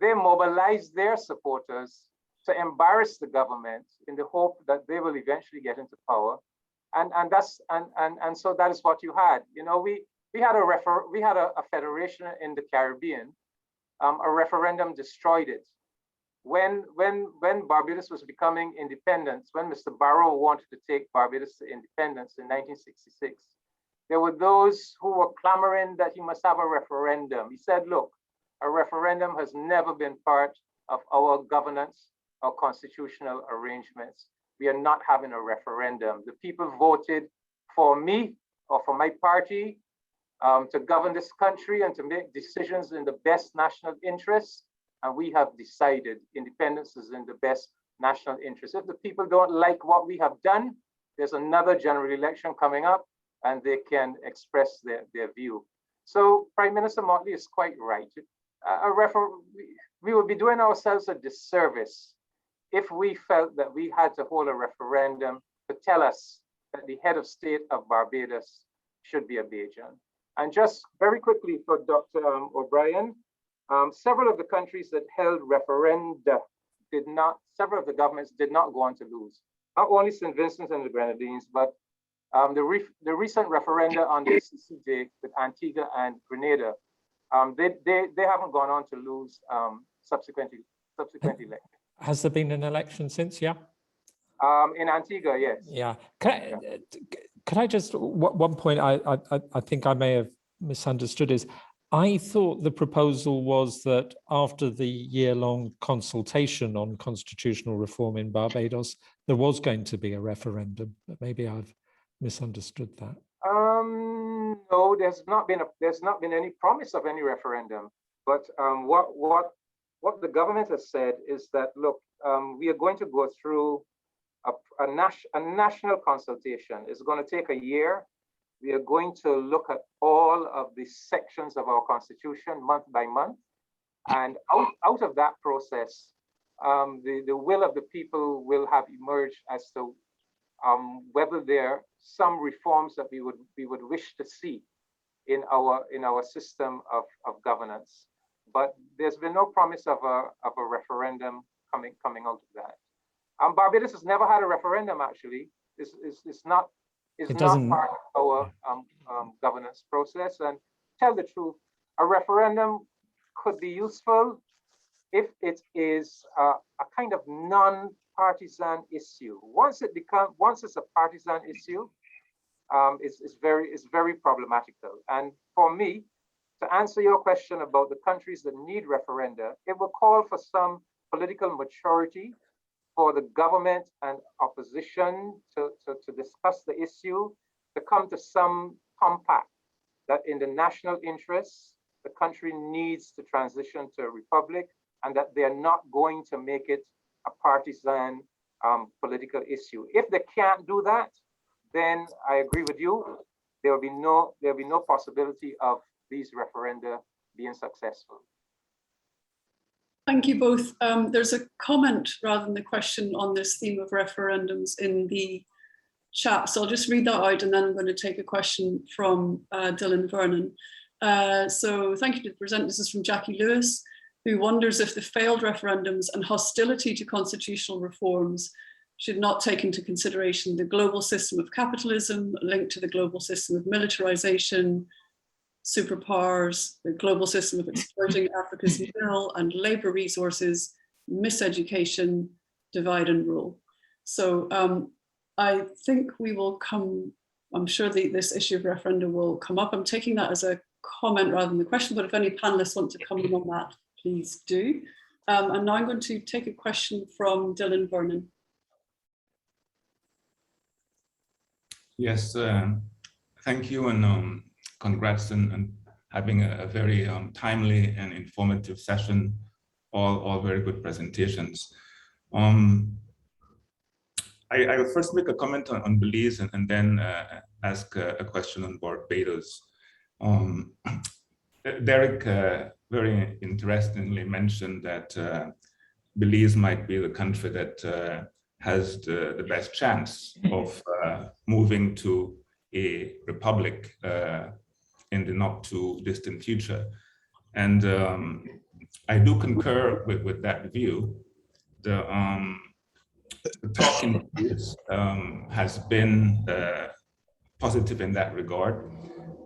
they mobilize their supporters to embarrass the government in the hope that they will eventually get into power. And so that is what you had. You know, we had a federation in the Caribbean. A referendum destroyed it. When Barbados was becoming independent, when Mr. Barrow wanted to take Barbados to independence in 1966, there were those who were clamoring that he must have a referendum. He said, look, a referendum has never been part of our governance or constitutional arrangements. We are not having a referendum. The people voted for me or for my party to govern this country and to make decisions in the best national interest. And we have decided independence is in the best national interest. If the people don't like what we have done, there's another general election coming up and they can express their view. So Prime Minister Motley is quite right. We would be doing ourselves a disservice if we felt that we had to hold a referendum to tell us that the head of state of Barbados should be a Bajan. And just very quickly for Dr. O'Brien, several of the countries that held referenda several of the governments did not go on to lose. Not only St. Vincent and the Grenadines, but the recent referenda on the CCJ with Antigua and Grenada, they haven't gone on to lose subsequently. Has there been an election since? Yeah. In Antigua, yes. Yeah. Could I just, one point I think I may have misunderstood is, I thought the proposal was that after the year-long consultation on constitutional reform in Barbados, there was going to be a referendum, but maybe I've misunderstood that. No, there's not been any promise of any referendum. But what the government has said is that, look, we are going to go through a national consultation. It's going to take a year. We are going to look at all of the sections of our constitution month by month. And out of that process, the will of the people will have emerged as to whether there are some reforms that we would wish to see in our system of governance. but there's been no promise of a referendum coming out of that. Barbados has never had a referendum, actually. It's not part of our governance process. And tell the truth, a referendum could be useful if it is a kind of non-partisan issue. Once it's a partisan issue, it's very problematical. And for me, to answer your question about the countries that need referenda, it will call for some political maturity for the government and opposition to discuss the issue, to come to some compact that in the national interests, the country needs to transition to a republic, and that they're not going to make it a partisan political issue. If they can't do that, then I agree with you. There'll be no possibility of these referenda being successful. Thank you both. There's a comment rather than the question on this theme of referendums in the chat. So I'll just read that out, and then I'm going to take a question from Dylan Vernon. So thank you to the presenter. This is from Jackie Lewis, who wonders if the failed referendums and hostility to constitutional reforms should not take into consideration the global system of capitalism linked to the global system of militarization, superpowers, the global system of exploiting Africa's mineral and labor resources, miseducation, divide and rule. So I think we will come, I'm sure this issue of referenda will come up. I'm taking that as a comment rather than the question, but if any panelists want to comment on that, please do. And now I'm going to take a question from Dylan Vernon. Yes, thank you, and congrats on having a very timely and informative session, all very good presentations. I will first make a comment on Belize and then ask a question on Barbados. Derek very interestingly mentioned that Belize might be the country that has the best chance of moving to a republic in the not too distant future. And I do concur with that view. The talk in Belize has been positive in that regard.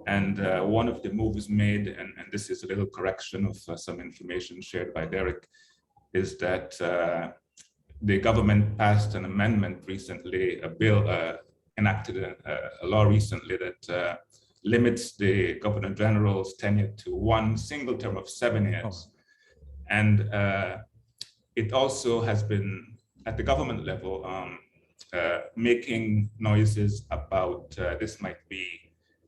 And one of the moves made, and this is a little correction of some information shared by Derek, is that the government passed an amendment recently, a bill enacted a law recently that limits the Governor General's tenure to one single term of 7 years. And it also has been, at the government level, making noises about this might be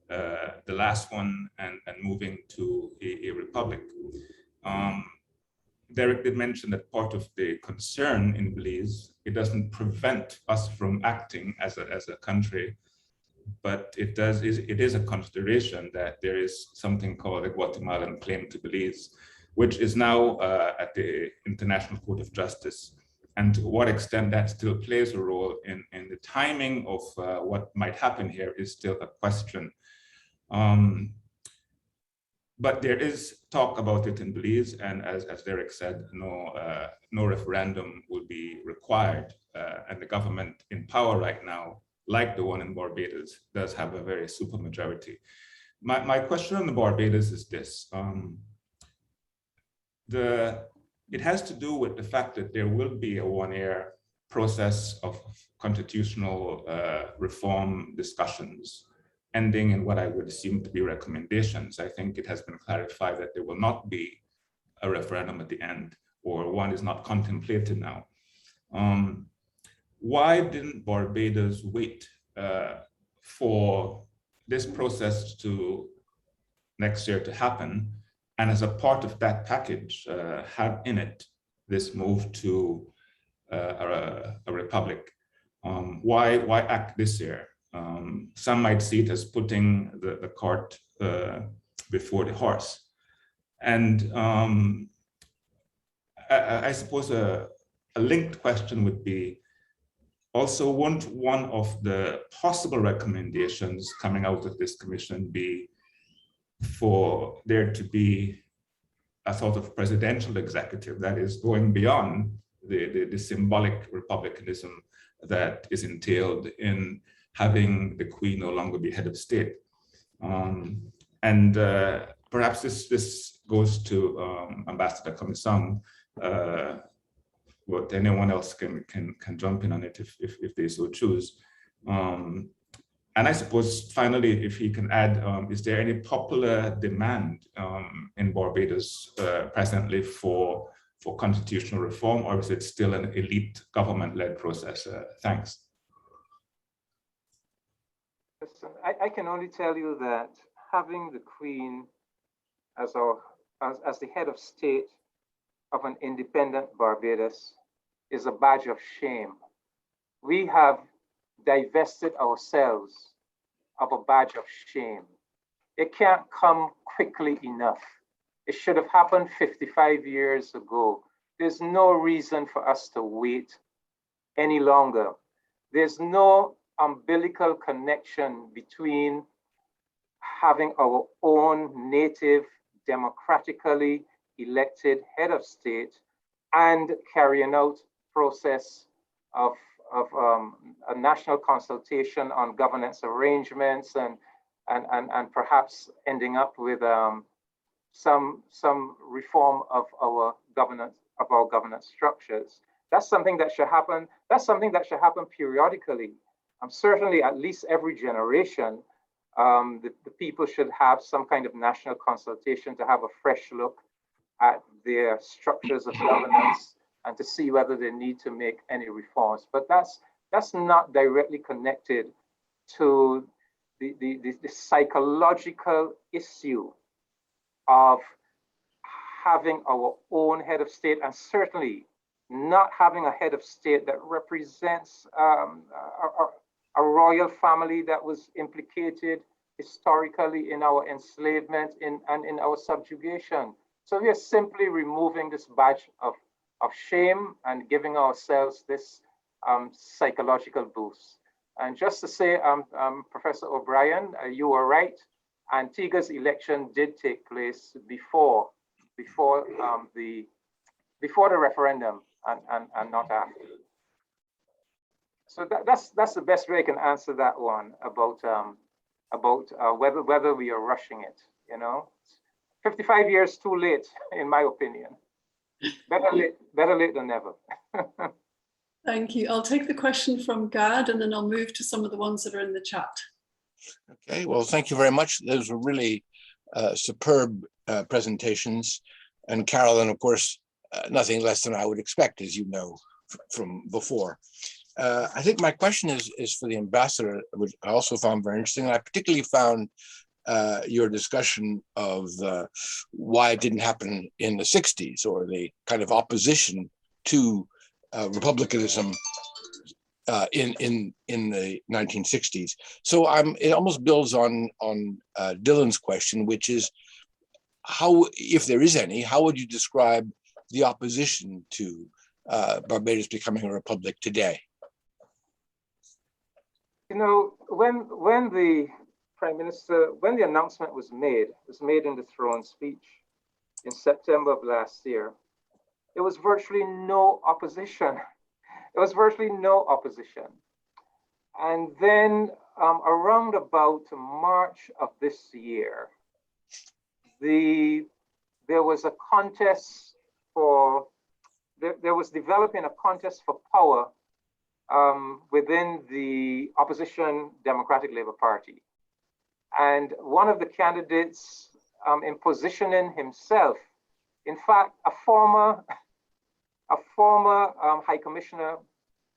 the last one and moving to a republic. Derek did mention that part of the concern in Belize, it doesn't prevent us from acting as a country, but it is a consideration that there is something called a Guatemalan claim to Belize, which is now at the International Court of Justice. And to what extent that still plays a role in the timing of what might happen here is still a question. But there is talk about it in Belize, and as Derek said, no referendum will be required. And the government in power right now, like the one in Barbados, does have a very supermajority. My question on the Barbados is this. It has to do with the fact that there will be a one-year process of constitutional reform discussions, ending in what I would assume to be recommendations. I think it has been clarified that there will not be a referendum at the end, or one is not contemplated now. Why didn't Barbados wait for this process to next year to happen, and as a part of that package have in it this move to a republic? Why act this year? Some might see it as putting the cart before the horse. And I suppose a linked question would be, also won't one of the possible recommendations coming out of this commission be for there to be a sort of presidential executive that is going beyond the symbolic republicanism that is entailed in having the Queen no longer be head of state. Perhaps this goes to Ambassador Komisang, but anyone else can jump in on it if they so choose. And I suppose finally, if he can add, is there any popular demand in Barbados presently for constitutional reform, or is it still an elite government-led process? Thanks. Listen, I can only tell you that having the Queen as the head of state of an independent Barbados is a badge of shame. We have divested ourselves of a badge of shame. It can't come quickly enough. It should have happened 55 years ago. There's no reason for us to wait any longer. There's no umbilical connection between having our own native, democratically elected head of state and carrying out process of a national consultation on governance arrangements and perhaps ending up with some reform of our governance structures. That's something that should happen. That's something that should happen periodically. Certainly, at least every generation, the people should have some kind of national consultation to have a fresh look at their structures of governance and to see whether they need to make any reforms. But that's not directly connected to the psychological issue of having our own head of state, and certainly not having a head of state that represents a royal family that was implicated historically in our enslavement and in our subjugation. So we are simply removing this badge of shame and giving ourselves this psychological boost. And just to say, Professor O'Brien, you were right. Antigua's election did take place before the referendum and not after. So that's the best way I can answer that one about whether we are rushing it. 55 years too late, in my opinion. Better late than never. Thank you. I'll take the question from Gad, and then I'll move to some of the ones that are in the chat. Okay, well, thank you very much. Those were really superb presentations. And Carolyn, of course, nothing less than I would expect, as you know from before. I think my question is for the ambassador, which I also found very interesting. And I particularly found your discussion of why it didn't happen in the 60s, or the kind of opposition to republicanism in the 1960s. So it almost builds on Dylan's question, which is how, if there is any, how would you describe the opposition to Barbados becoming a republic today? When the Prime Minister, when the announcement was made in the throne speech in September of last year, there was virtually no opposition. There was virtually no opposition. And then around about March of this year, there was a contest for, there was developing a contest for power within the opposition Democratic Labour Party. And one of the candidates in positioning himself, in fact, a former High Commissioner,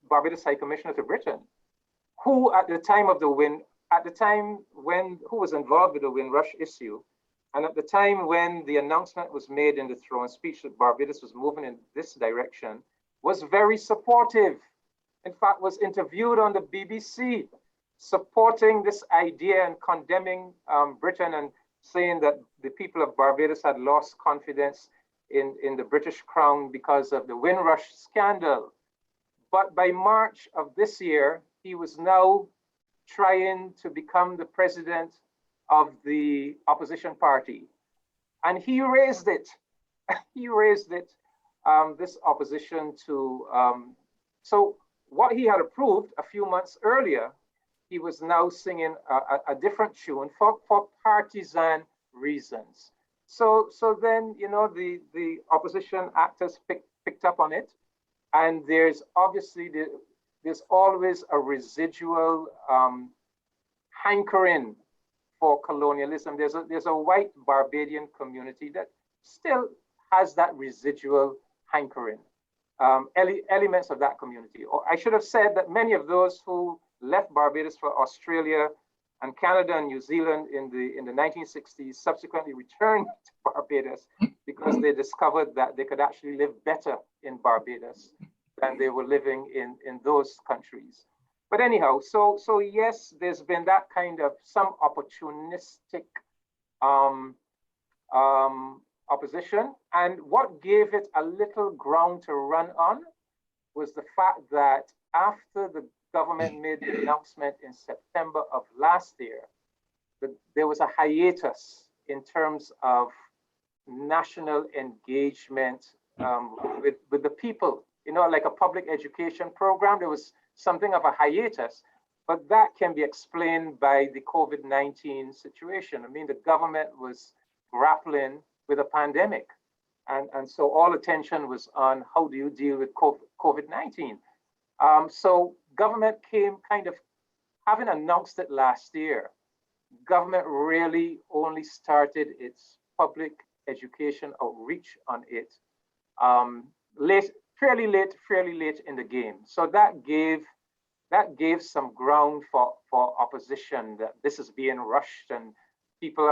Barbados High Commissioner to Britain, who at the time of the who was involved with the Windrush issue, and at the time when the announcement was made in the throne speech that Barbados was moving in this direction, was very supportive. In fact, was interviewed on the BBC, supporting this idea and condemning Britain and saying that the people of Barbados had lost confidence in the British Crown because of the Windrush scandal. But by March of this year, he was now trying to become the president of the opposition party. And he raised it. he raised it, this opposition to, so what he had approved a few months earlier, he was now singing a different tune for partisan reasons. So then, you know, the opposition actors picked up on it, and there's obviously there's always a residual hankering for colonialism. There's a white Barbadian community that still has that residual hankering, elements of that community. Or I should have said that many of those who left Barbados for Australia and Canada and New Zealand in the 1960s subsequently returned to Barbados because they discovered that they could actually live better in Barbados than they were living in those countries. But anyhow, so yes, there's been that kind of some opportunistic opposition. And what gave it a little ground to run on was the fact that after the government made the announcement in September of last year, there was a hiatus in terms of national engagement with the people. You know, like a public education program, there was something of a hiatus, but that can be explained by the COVID-19 situation. I mean, the government was grappling with a pandemic. And so all attention was on how do you deal with COVID-19. So government came kind of, having announced it last year, government really only started its public education outreach on it fairly late in the game. So that gave some ground for opposition that this is being rushed and people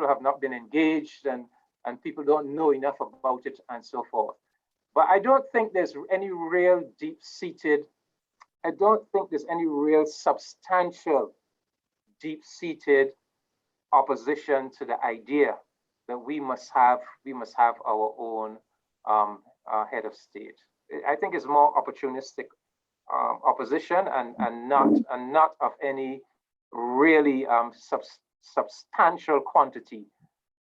have not been engaged and people don't know enough about it and so forth. But I don't think there's any real deep-seated, I don't think there's any real substantial deep-seated opposition to the idea that we must have our own head of state. I think it's more opportunistic opposition and not of any really substantial quantity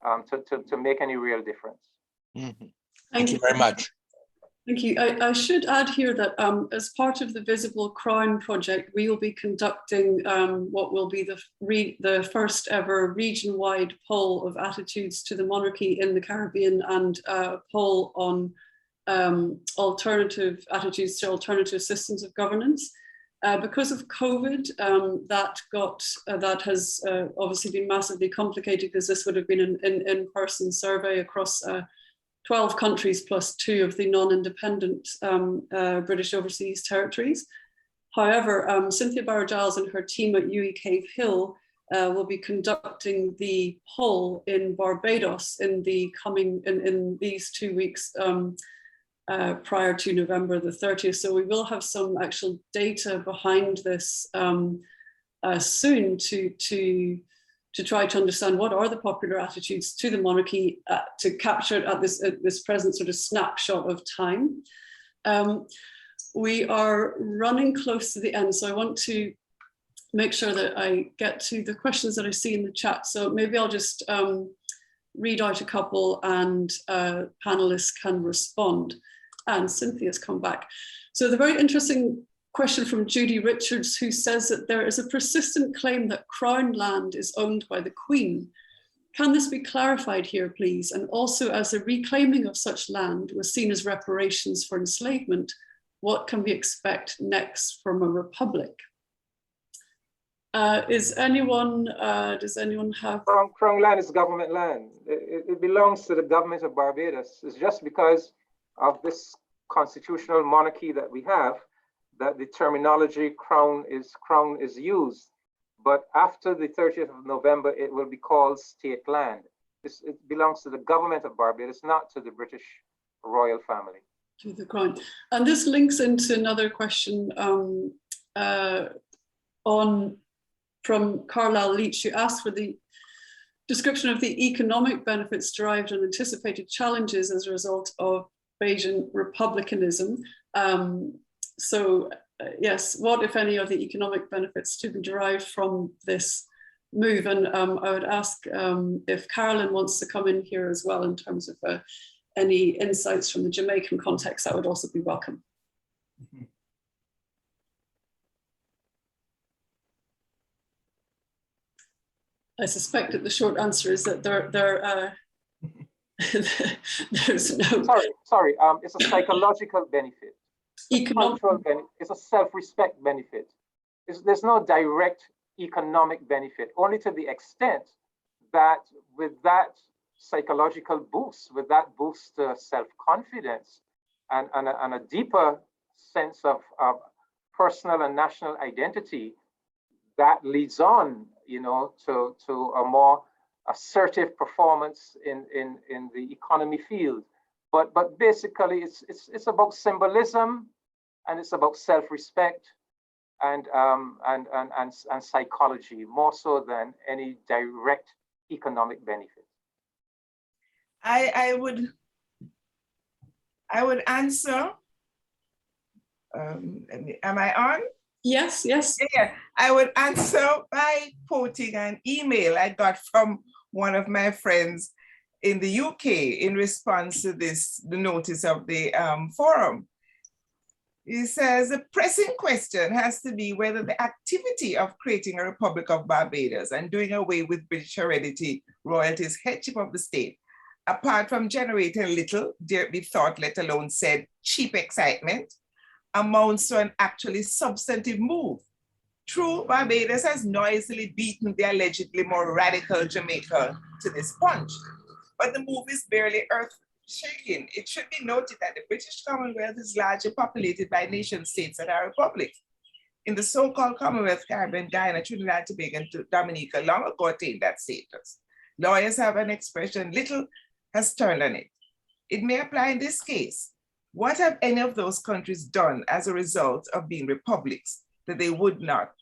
to make any real difference. Mm-hmm. Thank you very much. Thank you. I should add here that as part of the Visible Crown project, we will be conducting what will be the first ever region-wide poll of attitudes to the monarchy in the Caribbean and a poll on alternative attitudes to alternative systems of governance. Because of COVID, that has obviously been massively complicated because this would have been an in-person survey across 12 countries plus 2 of the non-independent British overseas territories. However, Cynthia Barrow-Giles and her team at UE Cave Hill will be conducting the poll in Barbados in these 2 weeks prior to November the 30th. So we will have some actual data behind this soon to try to understand what are the popular attitudes to the monarchy to capture it at this present sort of snapshot of time. We are running close to the end, so I want to make sure that I get to the questions that I see in the chat. So maybe I'll just read out a couple and panelists can respond. And Cynthia's come back. So the very interesting question from Judy Richards, who says that there is a persistent claim that Crown land is owned by the Queen. Can this be clarified here, please? And also, as the reclaiming of such land was seen as reparations for enslavement, what can we expect next from a republic? Does anyone have? Crown land is government land. It belongs to the government of Barbados. It's just because of this constitutional monarchy that we have that the terminology crown is used. But after the 30th of November, it will be called state land. It belongs to the government of Barbados, not to the British royal family. To the Crown. And this links into another question from Carlisle Leach, who asked for the description of the economic benefits derived and anticipated challenges as a result of Bayesian republicanism. Yes, what, if any, are the economic benefits to be derived from this move? And I would ask if Carolyn wants to come in here as well in terms of any insights from the Jamaican context, that would also be welcome. I suspect that the short answer is that there's no... Sorry, it's a psychological benefit. Cultural benefit. It's a self-respect benefit. There's no direct economic benefit, only to the extent that with that psychological boost, with that boost to self-confidence and a deeper sense of personal and national identity, that leads on, you know, to a more assertive performance in the economy field. But basically, it's about symbolism, and it's about self-respect and psychology, more so than any direct economic benefit. I would answer. Am I on? Yes, yes. Yeah, I would answer by quoting an email I got from one of my friends in the UK in response to the notice of the forum. He says, the pressing question has to be whether the activity of creating a Republic of Barbados and doing away with British heredity, royalties, headship of the state, apart from generating little, dare be thought, let alone said, cheap excitement, amounts to an actually substantive move. True, Barbados has noisily beaten the allegedly more radical Jamaica to this punch, but the move is barely earth-shaking. It should be noted that the British Commonwealth is largely populated by nation-states that are republics. In the so-called Commonwealth Caribbean, Guyana, Trinidad and Tobago, and Dominica long ago attained that status. Lawyers have an expression, little has turned on it. It may apply in this case. What have any of those countries done as a result of being republics that they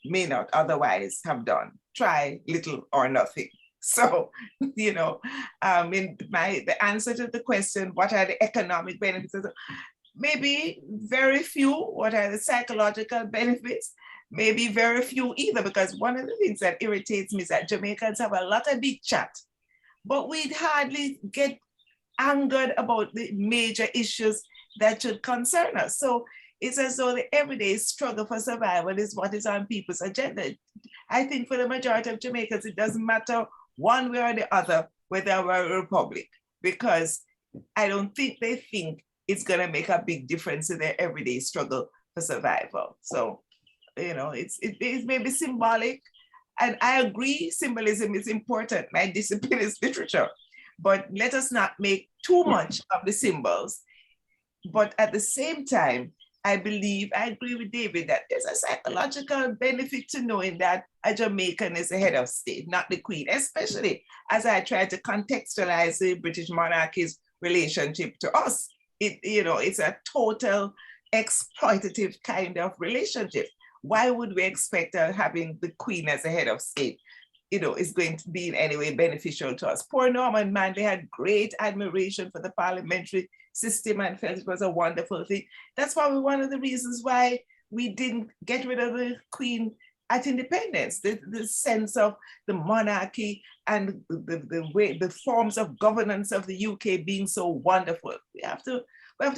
may not otherwise have done? Try little or nothing. So, you know, the answer to the question, what are the economic benefits? Maybe very few. What are the psychological benefits? Maybe very few either, because one of the things that irritates me is that Jamaicans have a lot of big chat, but we'd hardly get angered about the major issues that should concern us. So it's as though the everyday struggle for survival is what is on people's agenda. I think for the majority of Jamaicans, it doesn't matter one way or the other whether we're a republic, because I don't think they think it's going to make a big difference in their everyday struggle for survival. So, you know, it may be symbolic, and I agree symbolism is important. My discipline is literature, but let us not make too much of the symbols. But at the same time, I agree with David that there's a psychological benefit to knowing that a Jamaican is the head of state, not the Queen, especially as I try to contextualize the British monarchy's relationship to us. It's a total exploitative kind of relationship. Why would we expect having the Queen as the head of state, is going to be in any way beneficial to us? Poor Norman Manley had great admiration for the parliamentary system and felt it was a wonderful thing. That's probably one of the reasons why we didn't get rid of the Queen at independence. The sense of the monarchy and the forms of governance of the UK being so wonderful. We have to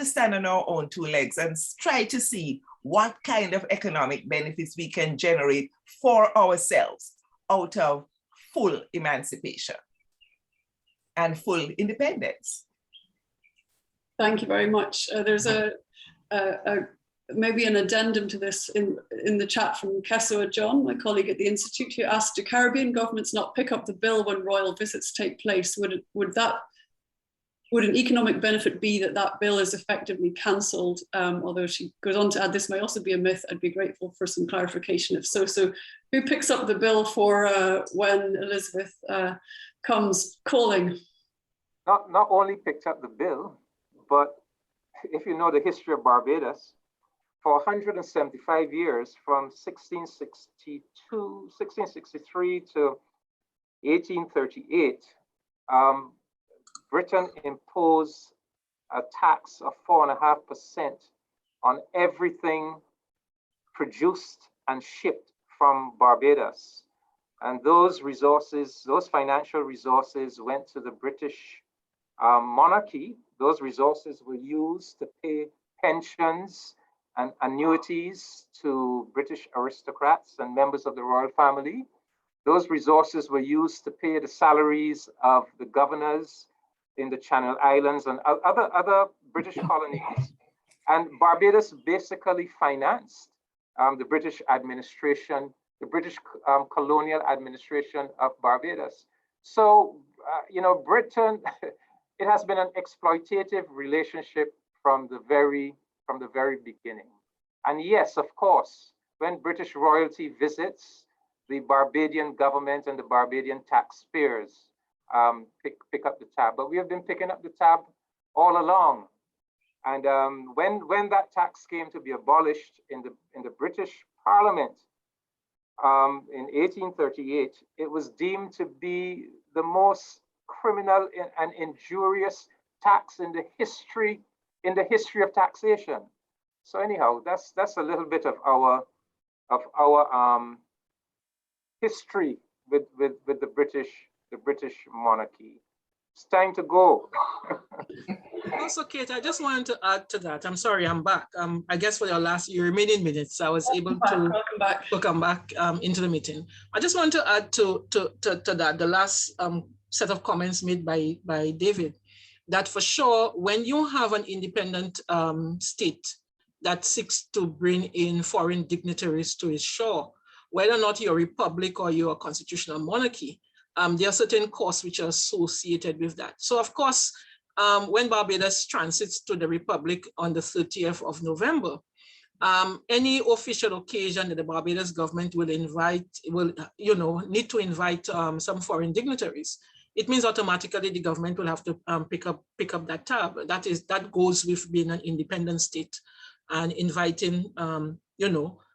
stand on our own two legs and try to see what kind of economic benefits we can generate for ourselves out of full emancipation and full independence. Thank you very much. There's maybe an addendum to this in the chat from Kessoa John, my colleague at the Institute, who asked, do Caribbean governments not pick up the bill when royal visits take place? Would an economic benefit be that bill is effectively cancelled? Although she goes on to add, this may also be a myth. I'd be grateful for some clarification if so. So who picks up the bill for when Elizabeth comes calling? Not only picked up the bill, but if you know the history of Barbados, for 175 years, from 1663 to 1838, Britain imposed a tax of 4.5% on everything produced and shipped from Barbados. And those resources, those financial resources, went to the British monarchy, Those resources were used to pay pensions and annuities to British aristocrats and members of the royal family. Those resources were used to pay the salaries of the governors in the Channel Islands and other British colonies. And Barbados basically financed the British administration, the British colonial administration of Barbados. So, you know, Britain, it has been an exploitative relationship from the very beginning. And yes, of course, when British royalty visits, the Barbadian government and the Barbadian taxpayers pick up the tab. But we have been picking up the tab all along. And when that tax came to be abolished in the British Parliament in 1838, it was deemed to be the most criminal and injurious tax in the history of taxation. So anyhow, that's a little bit of our history with the British monarchy. It's time to go. Also, Kate, I just wanted to add to that. I'm sorry, I'm back. I guess for your remaining minutes, I was able to come back into the meeting. I just want to add to that, the last set of comments made by David, that for sure, when you have an independent state that seeks to bring in foreign dignitaries to its shore, whether or not you're a republic or you're a constitutional monarchy, there are certain costs which are associated with that. So of course, when Barbados transits to the Republic on the 30th of November, any official occasion that the Barbados government will need to invite some foreign dignitaries, it means automatically the government will have to pick up that tab. That goes with being an independent state and inviting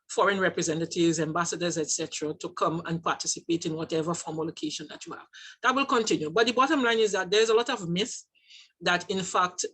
foreign representatives, ambassadors, etc., to come and participate in whatever formal occasion that you have. That will continue. But the bottom line is that there's a lot of myth that, in fact,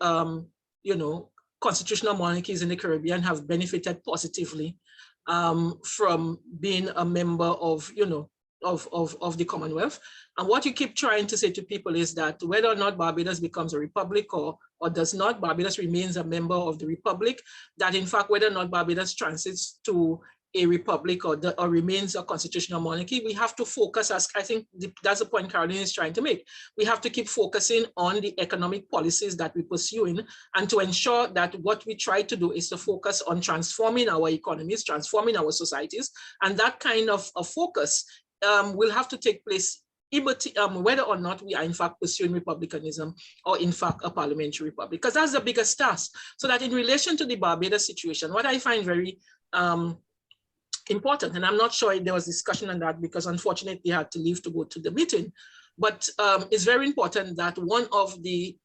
constitutional monarchies in the Caribbean have benefited positively from being a member of the Commonwealth. And what you keep trying to say to people is that whether or not Barbados becomes a republic or does not, Barbados remains a member of the republic, that in fact, whether or not Barbados transits to a republic or remains a constitutional monarchy, we have to focus, as I think that's the point Caroline is trying to make. We have to keep focusing on the economic policies that we're pursuing and to ensure that what we try to do is to focus on transforming our economies, transforming our societies, and that kind of focus will have to take place whether or not we are in fact pursuing republicanism or in fact a parliamentary republic, because that's the biggest task. So that in relation to the Barbados situation, what I find very important, and I'm not sure if there was discussion on that because unfortunately I had to leave to go to the meeting, but it's very important that one of the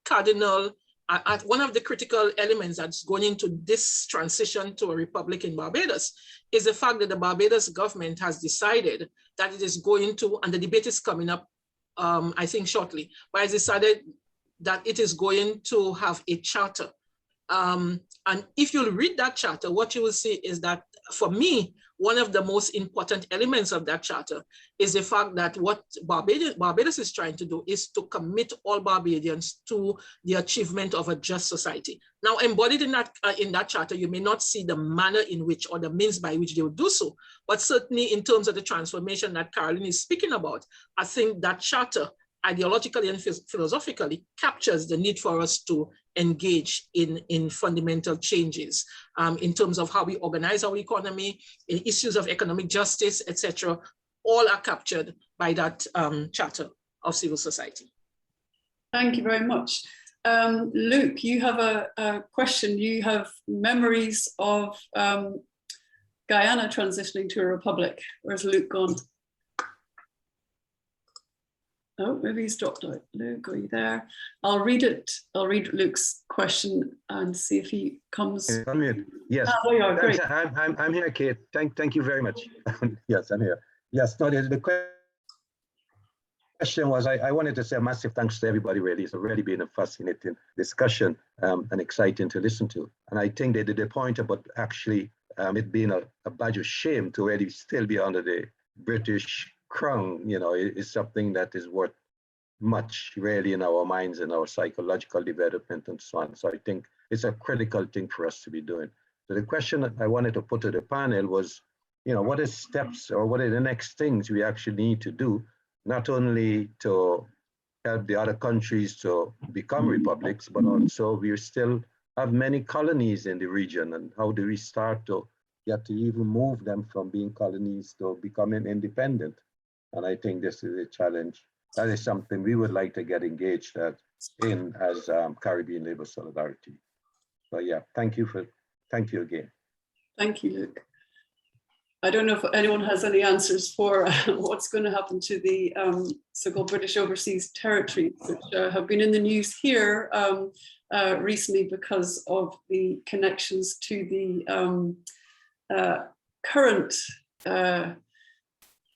critical elements that's going into this transition to a republic in Barbados is the fact that the Barbados government has decided that it is going to, and the debate is coming up, I think shortly, but has decided that it is going to have a charter. And if you read that charter, what you will see is that, for me, one of the most important elements of that charter is the fact that what Barbados is trying to do is to commit all Barbadians to the achievement of a just society. Now, embodied in that charter, you may not see the manner in which or the means by which they will do so, but certainly in terms of the transformation that Caroline is speaking about, I think that charter ideologically and philosophically captures the need for us to engage in fundamental changes in terms of how we organize our economy, in issues of economic justice, etc. All are captured by that charter of civil society. Thank you very much. Luke, you have a question. You have memories of Guyana transitioning to a republic. Where's Luke gone? Oh, maybe he's dropped out. Luke, are you there? I'll read it. I'll read Luke's question and see if he comes. I'm here. Yes. Oh, you are, great. I'm here, Kate. Thank you very much. Yes, I'm here. Yes, no, the question was, I wanted to say a massive thanks to everybody, really. It's already been a fascinating discussion and exciting to listen to. And I think they did a point about actually it being a badge of shame to really still be under the British crown, is something that is worth much really in our minds and our psychological development and so on. So I think it's a critical thing for us to be doing. So the question that I wanted to put to the panel was, what are steps or what are the next things we actually need to do, not only to help the other countries to become republics, but also we still have many colonies in the region, and how do we start to get to even move them from being colonies to becoming independent? And I think this is a challenge. That is something we would like to get engaged in as Caribbean Labour Solidarity. So yeah, thank you again. Thank you, Luke. I don't know if anyone has any answers for what's going to happen to the so-called British Overseas Territories, which have been in the news here recently because of the connections to the current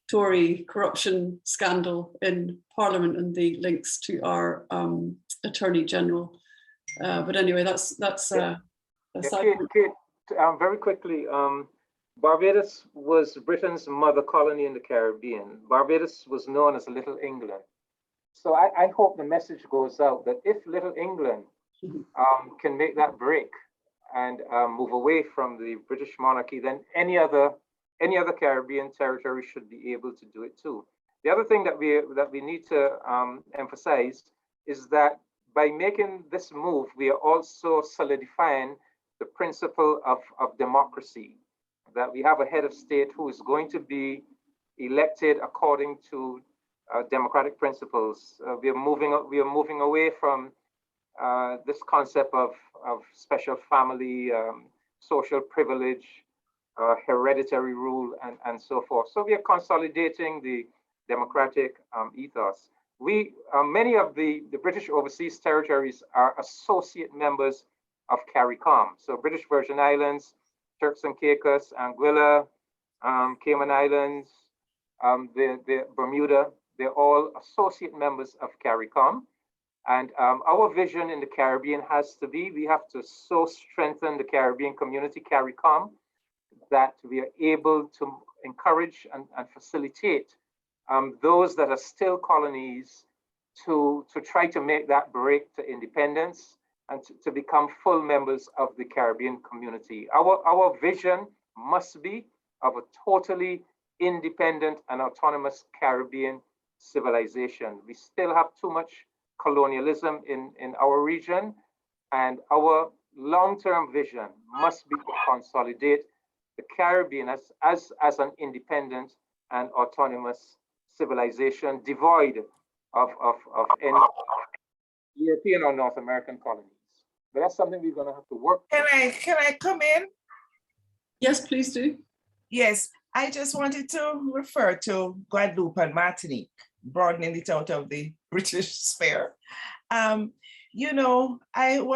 Tory corruption scandal in Parliament and the links to our Attorney General. But anyway, that's Kate, very quickly. Barbados was Britain's mother colony in the Caribbean. Barbados was known as Little England. So I hope the message goes out that if Little England can make that break and move away from the British monarchy, then any other Caribbean territory should be able to do it too. The other thing that we need to emphasize is that by making this move, we are also solidifying the principle of democracy, that we have a head of state who is going to be elected according to democratic principles. We are moving away from this concept of special family, social privilege, hereditary rule, and so forth. So we are consolidating the democratic ethos. Many of the British Overseas Territories are associate members of CARICOM. So British Virgin Islands, Turks and Caicos, Anguilla, Cayman Islands, the Bermuda, they're all associate members of CARICOM. And our vision in the Caribbean has to be, we have to so strengthen the Caribbean community, CARICOM, that we are able to encourage and facilitate those that are still colonies to try to make that break to independence and to become full members of the Caribbean community. Our vision must be of a totally independent and autonomous Caribbean civilization. We still have too much colonialism in our region, and our long-term vision must be to consolidate the Caribbean as an independent and autonomous civilization devoid of any European or North American colonies. But that's something we're going to have to work. Can I come in? Yes, please do. Yes, I just wanted to refer to Guadeloupe and Martinique, broadening it out of the British sphere. A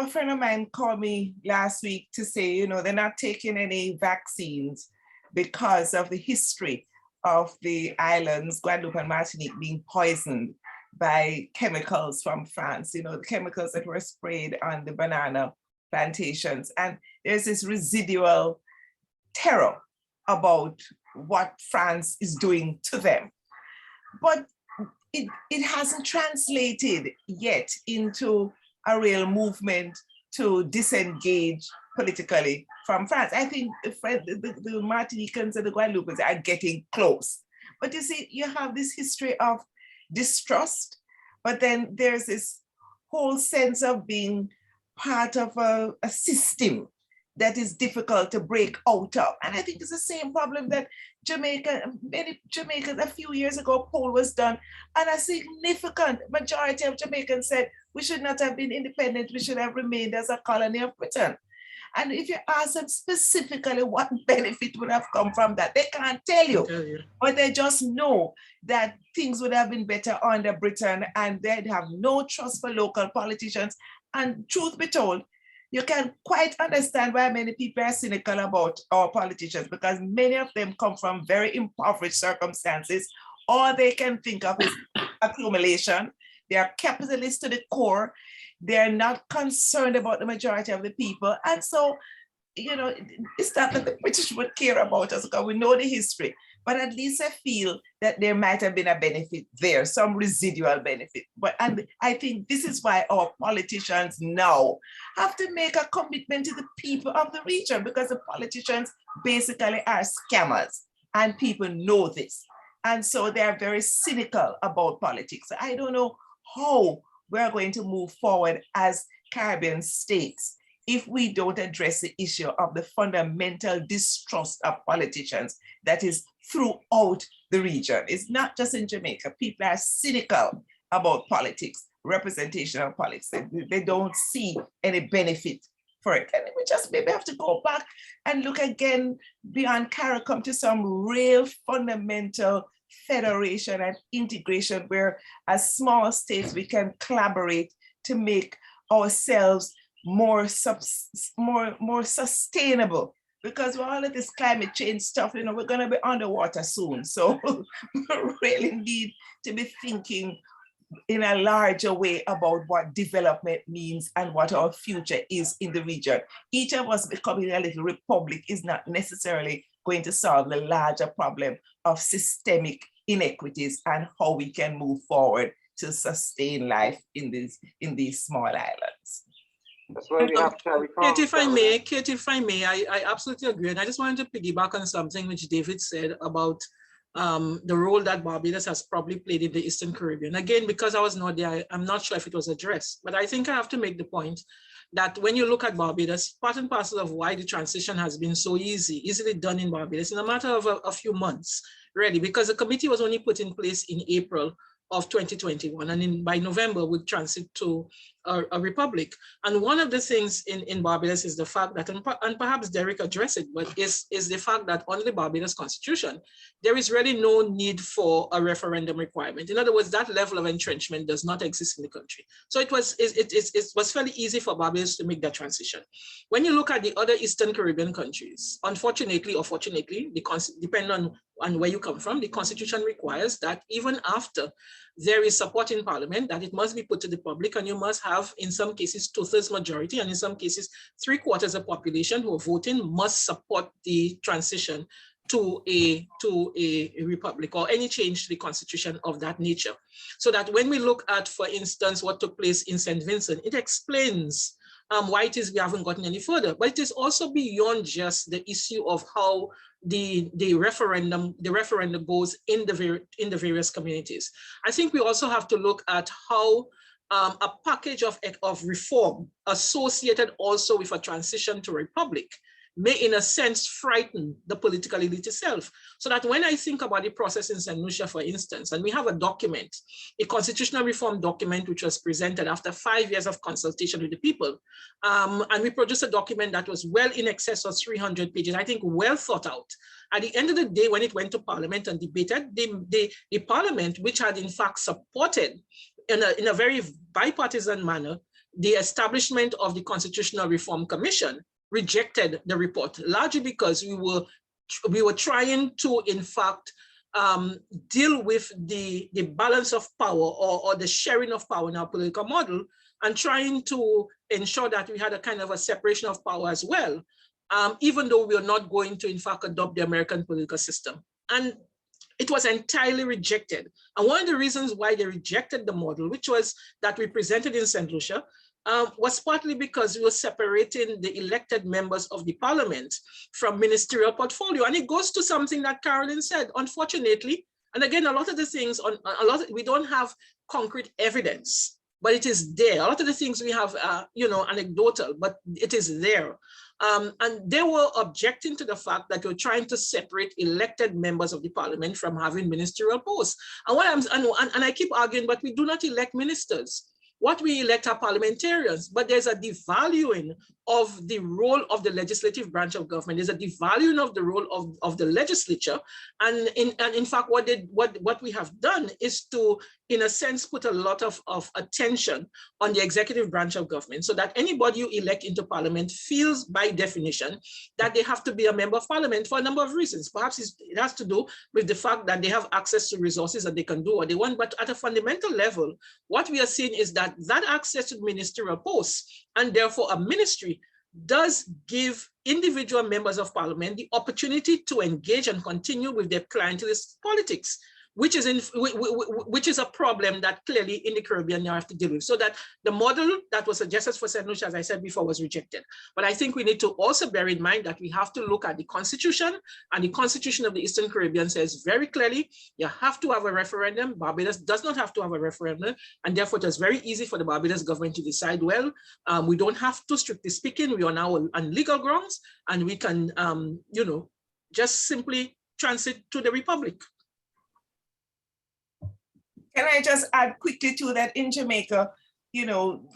friend of mine called me last week to say, they're not taking any vaccines because of the history of the islands, Guadeloupe and Martinique, being poisoned by chemicals from France, the chemicals that were sprayed on the banana plantations. And there's this residual terror about what France is doing to them. But it hasn't translated yet into a real movement to disengage politically from France. I think the Martinicans and the Guadeloupans are getting close. But you see, you have this history of distrust, but then there's this whole sense of being part of a system that is difficult to break out of. And I think it's the same problem that many Jamaicans, a few years ago, a poll was done, and a significant majority of Jamaicans said we should not have been independent, we should have remained as a colony of Britain. And if you ask them specifically what benefit would have come from that, they can't tell you. But they just know that things would have been better under Britain and they'd have no trust for local politicians. And truth be told, you can quite understand why many people are cynical about our politicians, because many of them come from very impoverished circumstances. All they can think of is accumulation. They are capitalists to the core. They're not concerned about the majority of the people. And so, it's not that the British would care about us because we know the history. but at least I feel that there might have been a benefit there, some residual benefit. And I think this is why our politicians now have to make a commitment to the people of the region, because the politicians basically are scammers and people know this. And so they are very cynical about politics. I don't know how we're going to move forward as Caribbean states if we don't address the issue of the fundamental distrust of politicians that is throughout the region. It's not just in Jamaica. People are cynical about politics, representation of politics. They don't see any benefit for it. And we just maybe have to go back and look again beyond CARICOM to some real fundamental federation and integration where as small states we can collaborate to make ourselves more sustainable, because with all of this climate change stuff, you know, we're going to be underwater soon. So we really need to be thinking in a larger way about what development means and what our future is in the region. Each of us becoming a little republic is not necessarily going to solve the larger problem of systemic inequities and how we can move forward to sustain life in these small islands. That's why we have Kate, if I may, I absolutely agree. And I just wanted to piggyback on something which David said about the role that Barbados has probably played in the Eastern Caribbean. Again, because I was not there, I'm not sure if it was addressed, but I think I have to make the point that when you look at Barbados, part and parcel of why the transition has been so easily done in Barbados in a matter of a few months, really, because the committee was only put in place in April of 2021, and by November would transit to a republic. And one of the things in Barbados is the fact that, and perhaps Derek addressed it, but is the fact that under the Barbados Constitution, there is really no need for a referendum requirement. In other words, that level of entrenchment does not exist in the country. So it was fairly easy for Barbados to make that transition. When you look at the other Eastern Caribbean countries, unfortunately or fortunately, depending on where you come from, the Constitution requires that even after there is support in Parliament, that it must be put to the public, and you must have, in some cases, 2/3 majority, and in some cases, 3/4 of the population who are voting must support the transition to a republic or any change to the Constitution of that nature. So that when we look at, for instance, what took place in St. Vincent, it explains why it is we haven't gotten any further. But it is also beyond just the issue of how the referendum goes in the various communities. I think we also have to look at how a package of reform associated also with a transition to a republic may, in a sense, frighten the political elite itself. So that when I think about the process in St. Lucia, for instance, and we have a document, a constitutional reform document, which was presented after 5 years of consultation with the people. And we produced a document that was well in excess of 300 pages, I think well thought out. At the end of the day, when it went to Parliament and debated, the Parliament, which had in fact supported in a very bipartisan manner the establishment of the Constitutional Reform Commission, rejected the report, largely because we were trying to, in fact, deal with the balance of power or the sharing of power in our political model, and trying to ensure that we had a kind of a separation of power as well, even though we are not going to, in fact, adopt the American political system. And it was entirely rejected. And one of the reasons why they rejected the model, which was that we presented in St. Lucia, was partly because we were separating the elected members of the Parliament from ministerial portfolio. And it goes to something that Carolyn said, unfortunately. And again, a lot of the things, we don't have concrete evidence, but it is there. A lot of the things we have, anecdotal, but it is there. And they were objecting to the fact that you're trying to separate elected members of the Parliament from having ministerial posts. And I keep arguing, but we do not elect ministers. What we elect are parliamentarians, but there's a devaluing of the role of the legislative branch of government. There's a devaluing of the role of the legislature. And in fact, what we have done is to, in a sense, put a lot of attention on the executive branch of government, so that anybody you elect into Parliament feels by definition that they have to be a member of Parliament for a number of reasons. Perhaps it has to do with the fact that they have access to resources and they can do what they want. But at a fundamental level, what we are seeing is that access to ministerial posts, and therefore a ministry, does give individual members of parliament the opportunity to engage and continue with their clientelist politics, which is a problem that clearly in the Caribbean you have to deal with. So that the model that was suggested for St. Lucia, as I said before, was rejected. But I think we need to also bear in mind that we have to look at the Constitution, and the Constitution of the Eastern Caribbean says very clearly, you have to have a referendum. Barbados does not have to have a referendum, and therefore it was very easy for the Barbados government to decide, well, we don't have to, strictly speaking, we are now on legal grounds, and we can, just simply transit to the Republic. Can I just add quickly to that, in Jamaica,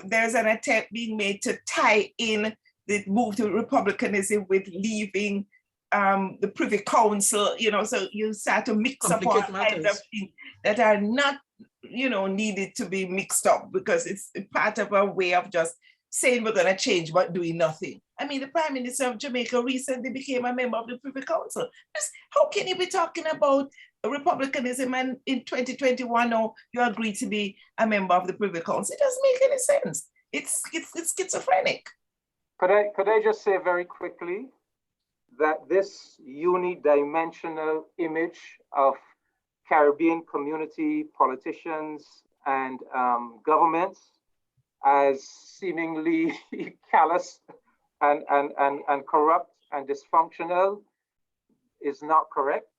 there's an attempt being made to tie in the move to republicanism with leaving the Privy Council, so you start to mix up all kinds of things that are not, needed to be mixed up, because it's part of a way of just saying we're going to change but doing nothing. I mean, the Prime Minister of Jamaica recently became a member of the Privy Council. How can you be talking about republicanism and in 2021 you agreed to be a member of the Privy Council? It doesn't make any sense. It's schizophrenic. Could I just say very quickly that this unidimensional image of Caribbean community politicians and governments as seemingly callous and corrupt and dysfunctional is not correct.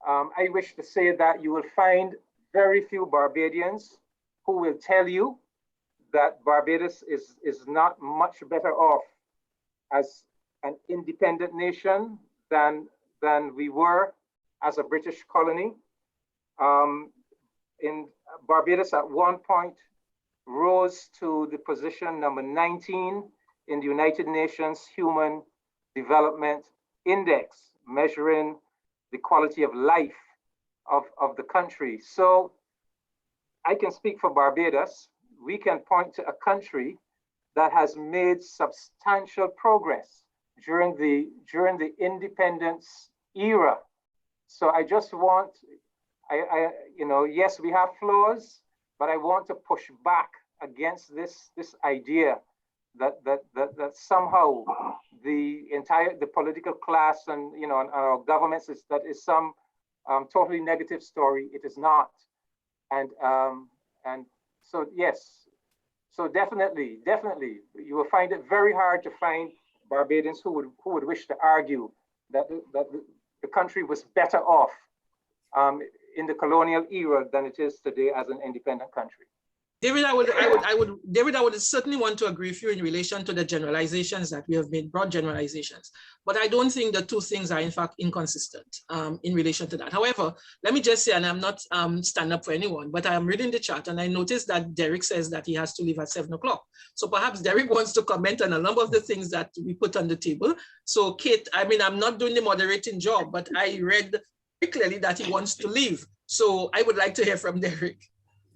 I wish to say that you will find very few Barbadians who will tell you that Barbados is not much better off as an independent nation than we were as a British colony. In Barbados at one point rose to the position number 19 in the United Nations Human Development Index, measuring the quality of life of the country. So I can speak for Barbados. We can point to a country that has made substantial progress during the independence era. So I just want, yes, we have flaws, but I want to push back against this idea that somehow the political class and and our governments is some totally negative story. It is not, and so yes, so definitely you will find it very hard to find Barbadians who would wish to argue that the country was better off in the colonial era than it is today as an independent country. David, I would certainly want to agree with you in relation to the generalizations that we have made, broad generalizations. But I don't think the two things are in fact inconsistent in relation to that. However, let me just say, and I'm not standing up for anyone, but I am reading the chat and I noticed that Derek says that he has to leave at 7 o'clock. So perhaps Derek wants to comment on a number of the things that we put on the table. So Kate, I mean, I'm not doing the moderating job, but I read very clearly that he wants to leave. So I would like to hear from Derek.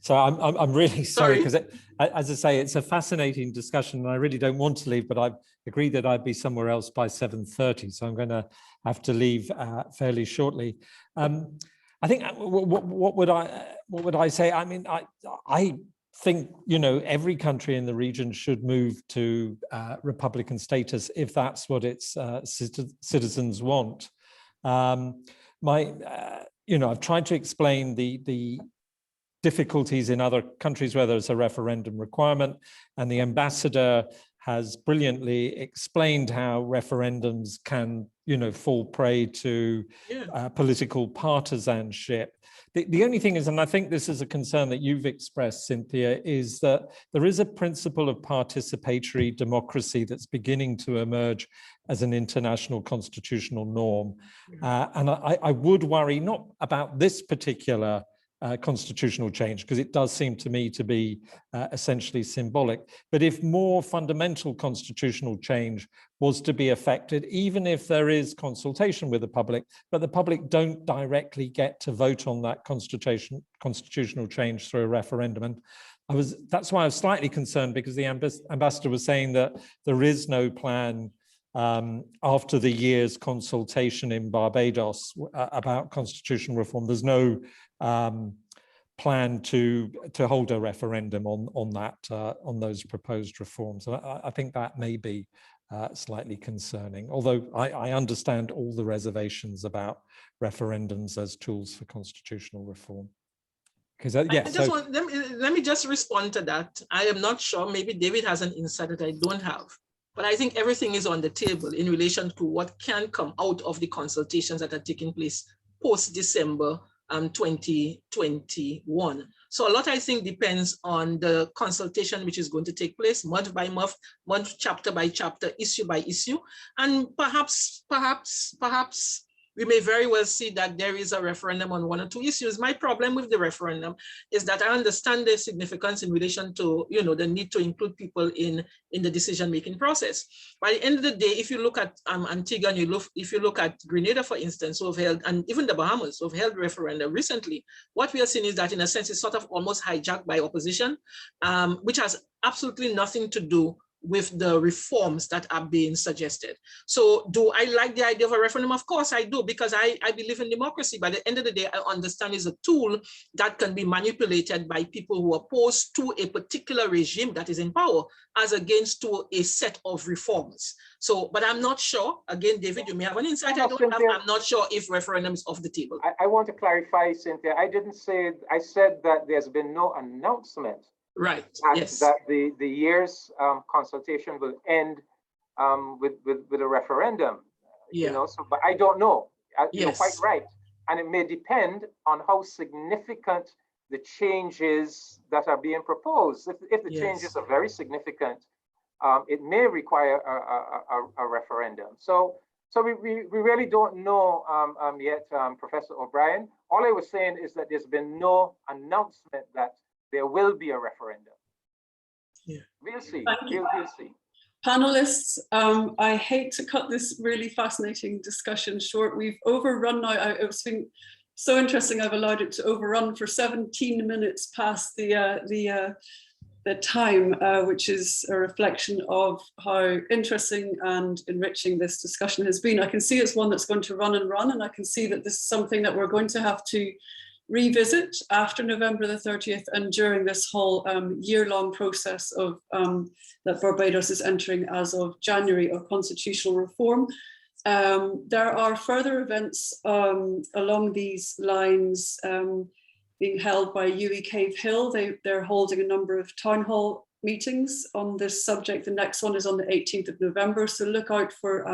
So I'm really sorry, because as I say, it's a fascinating discussion and I really don't want to leave, but I've agreed that I'd be somewhere else by 7:30. So I'm going to have to leave fairly shortly. I think what would I say? I mean, I think, every country in the region should move to Republican status if that's what its citizens want. I've tried to explain the difficulties in other countries where there's a referendum requirement, and the ambassador has brilliantly explained how referendums can, fall prey to political partisanship. The only thing is, and I think this is a concern that you've expressed, Cynthia, is that there is a principle of participatory democracy that's beginning to emerge as an international constitutional norm. And I would worry not about this particular constitutional change, because it does seem to me to be essentially symbolic. But if more fundamental constitutional change was to be effected, even if there is consultation with the public, but the public don't directly get to vote on that constitutional change through a referendum. And that's why I was slightly concerned, because the ambassador was saying that there is no plan after the year's consultation in Barbados about constitutional reform. There's no plan to hold a referendum on those proposed reforms. I think that may be slightly concerning, although I understand all the reservations about referendums as tools for constitutional reform. Because let me just respond to that. I am not sure, maybe David has an insight that I don't have, but I think everything is on the table in relation to what can come out of the consultations that are taking place post-December 2021. So a lot, I think, depends on the consultation which is going to take place month by month, chapter by chapter, issue by issue. And perhaps we may very well see that there is a referendum on one or two issues. My problem with the referendum is that I understand the significance in relation to, the need to include people in the decision-making process. By the end of the day, if you look at Antigua and if you look at Grenada, for instance, who have held, and even the Bahamas, who have held referenda recently, what we are seeing is that in a sense, it's sort of almost hijacked by opposition, which has absolutely nothing to do with the reforms that are being suggested. So do I like the idea of a referendum? Of course I do, because I believe in democracy. By the end of the day, I understand it's a tool that can be manipulated by people who are opposed to a particular regime that is in power as against to a set of reforms. So, but I'm not sure, again, David, you may have an insight. I'm not sure if referendum is off the table. I want to clarify, Cynthia, I didn't say, I said that there's been no announcement. Right. Yes. That the year's consultation will end with a referendum. Yeah. So, but I don't know. Yes. You're quite right, and it may depend on how significant the changes that are being proposed. If the changes are very significant, it may require a referendum. So we really don't know yet, Professor O'Brien. All I was saying is that there's been no announcement that there will be a referendum. Yeah. We'll see. We'll see. Panelists, I hate to cut this really fascinating discussion short. We've overrun now. It's been so interesting. I've allowed it to overrun for 17 minutes past the time, which is a reflection of how interesting and enriching this discussion has been. I can see it's one that's going to run and run, and I can see that this is something that we're going to have to revisit after November the 30th and during this whole year-long process of that Barbados is entering as of January of constitutional reform. There are further events along these lines being held by UE Cave Hill. They're holding a number of town hall meetings on this subject. The next one is on the 18th of November, so look out for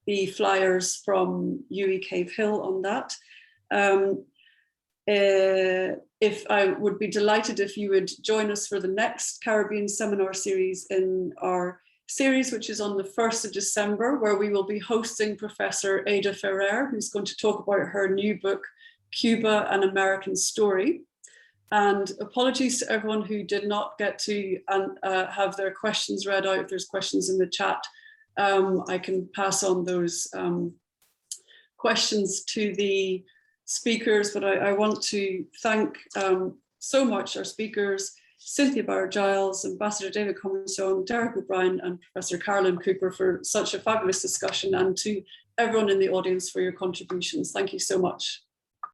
the flyers from UE Cave Hill on that. If I would be delighted if you would join us for the next Caribbean seminar series in our series, which is on the 1st of December, where we will be hosting Professor Ada Ferrer, who's going to talk about her new book, Cuba, An American Story. And apologies to everyone who did not get to have their questions read out. If there's questions in the chat, I can pass on those questions to the speakers, but I want to thank so much our speakers, Cynthia Barrett-Giles, Ambassador David Commonwealth, Derek O'Brien, and Professor Carolyn Cooper for such a fabulous discussion, and to everyone in the audience for your contributions. Thank you so much.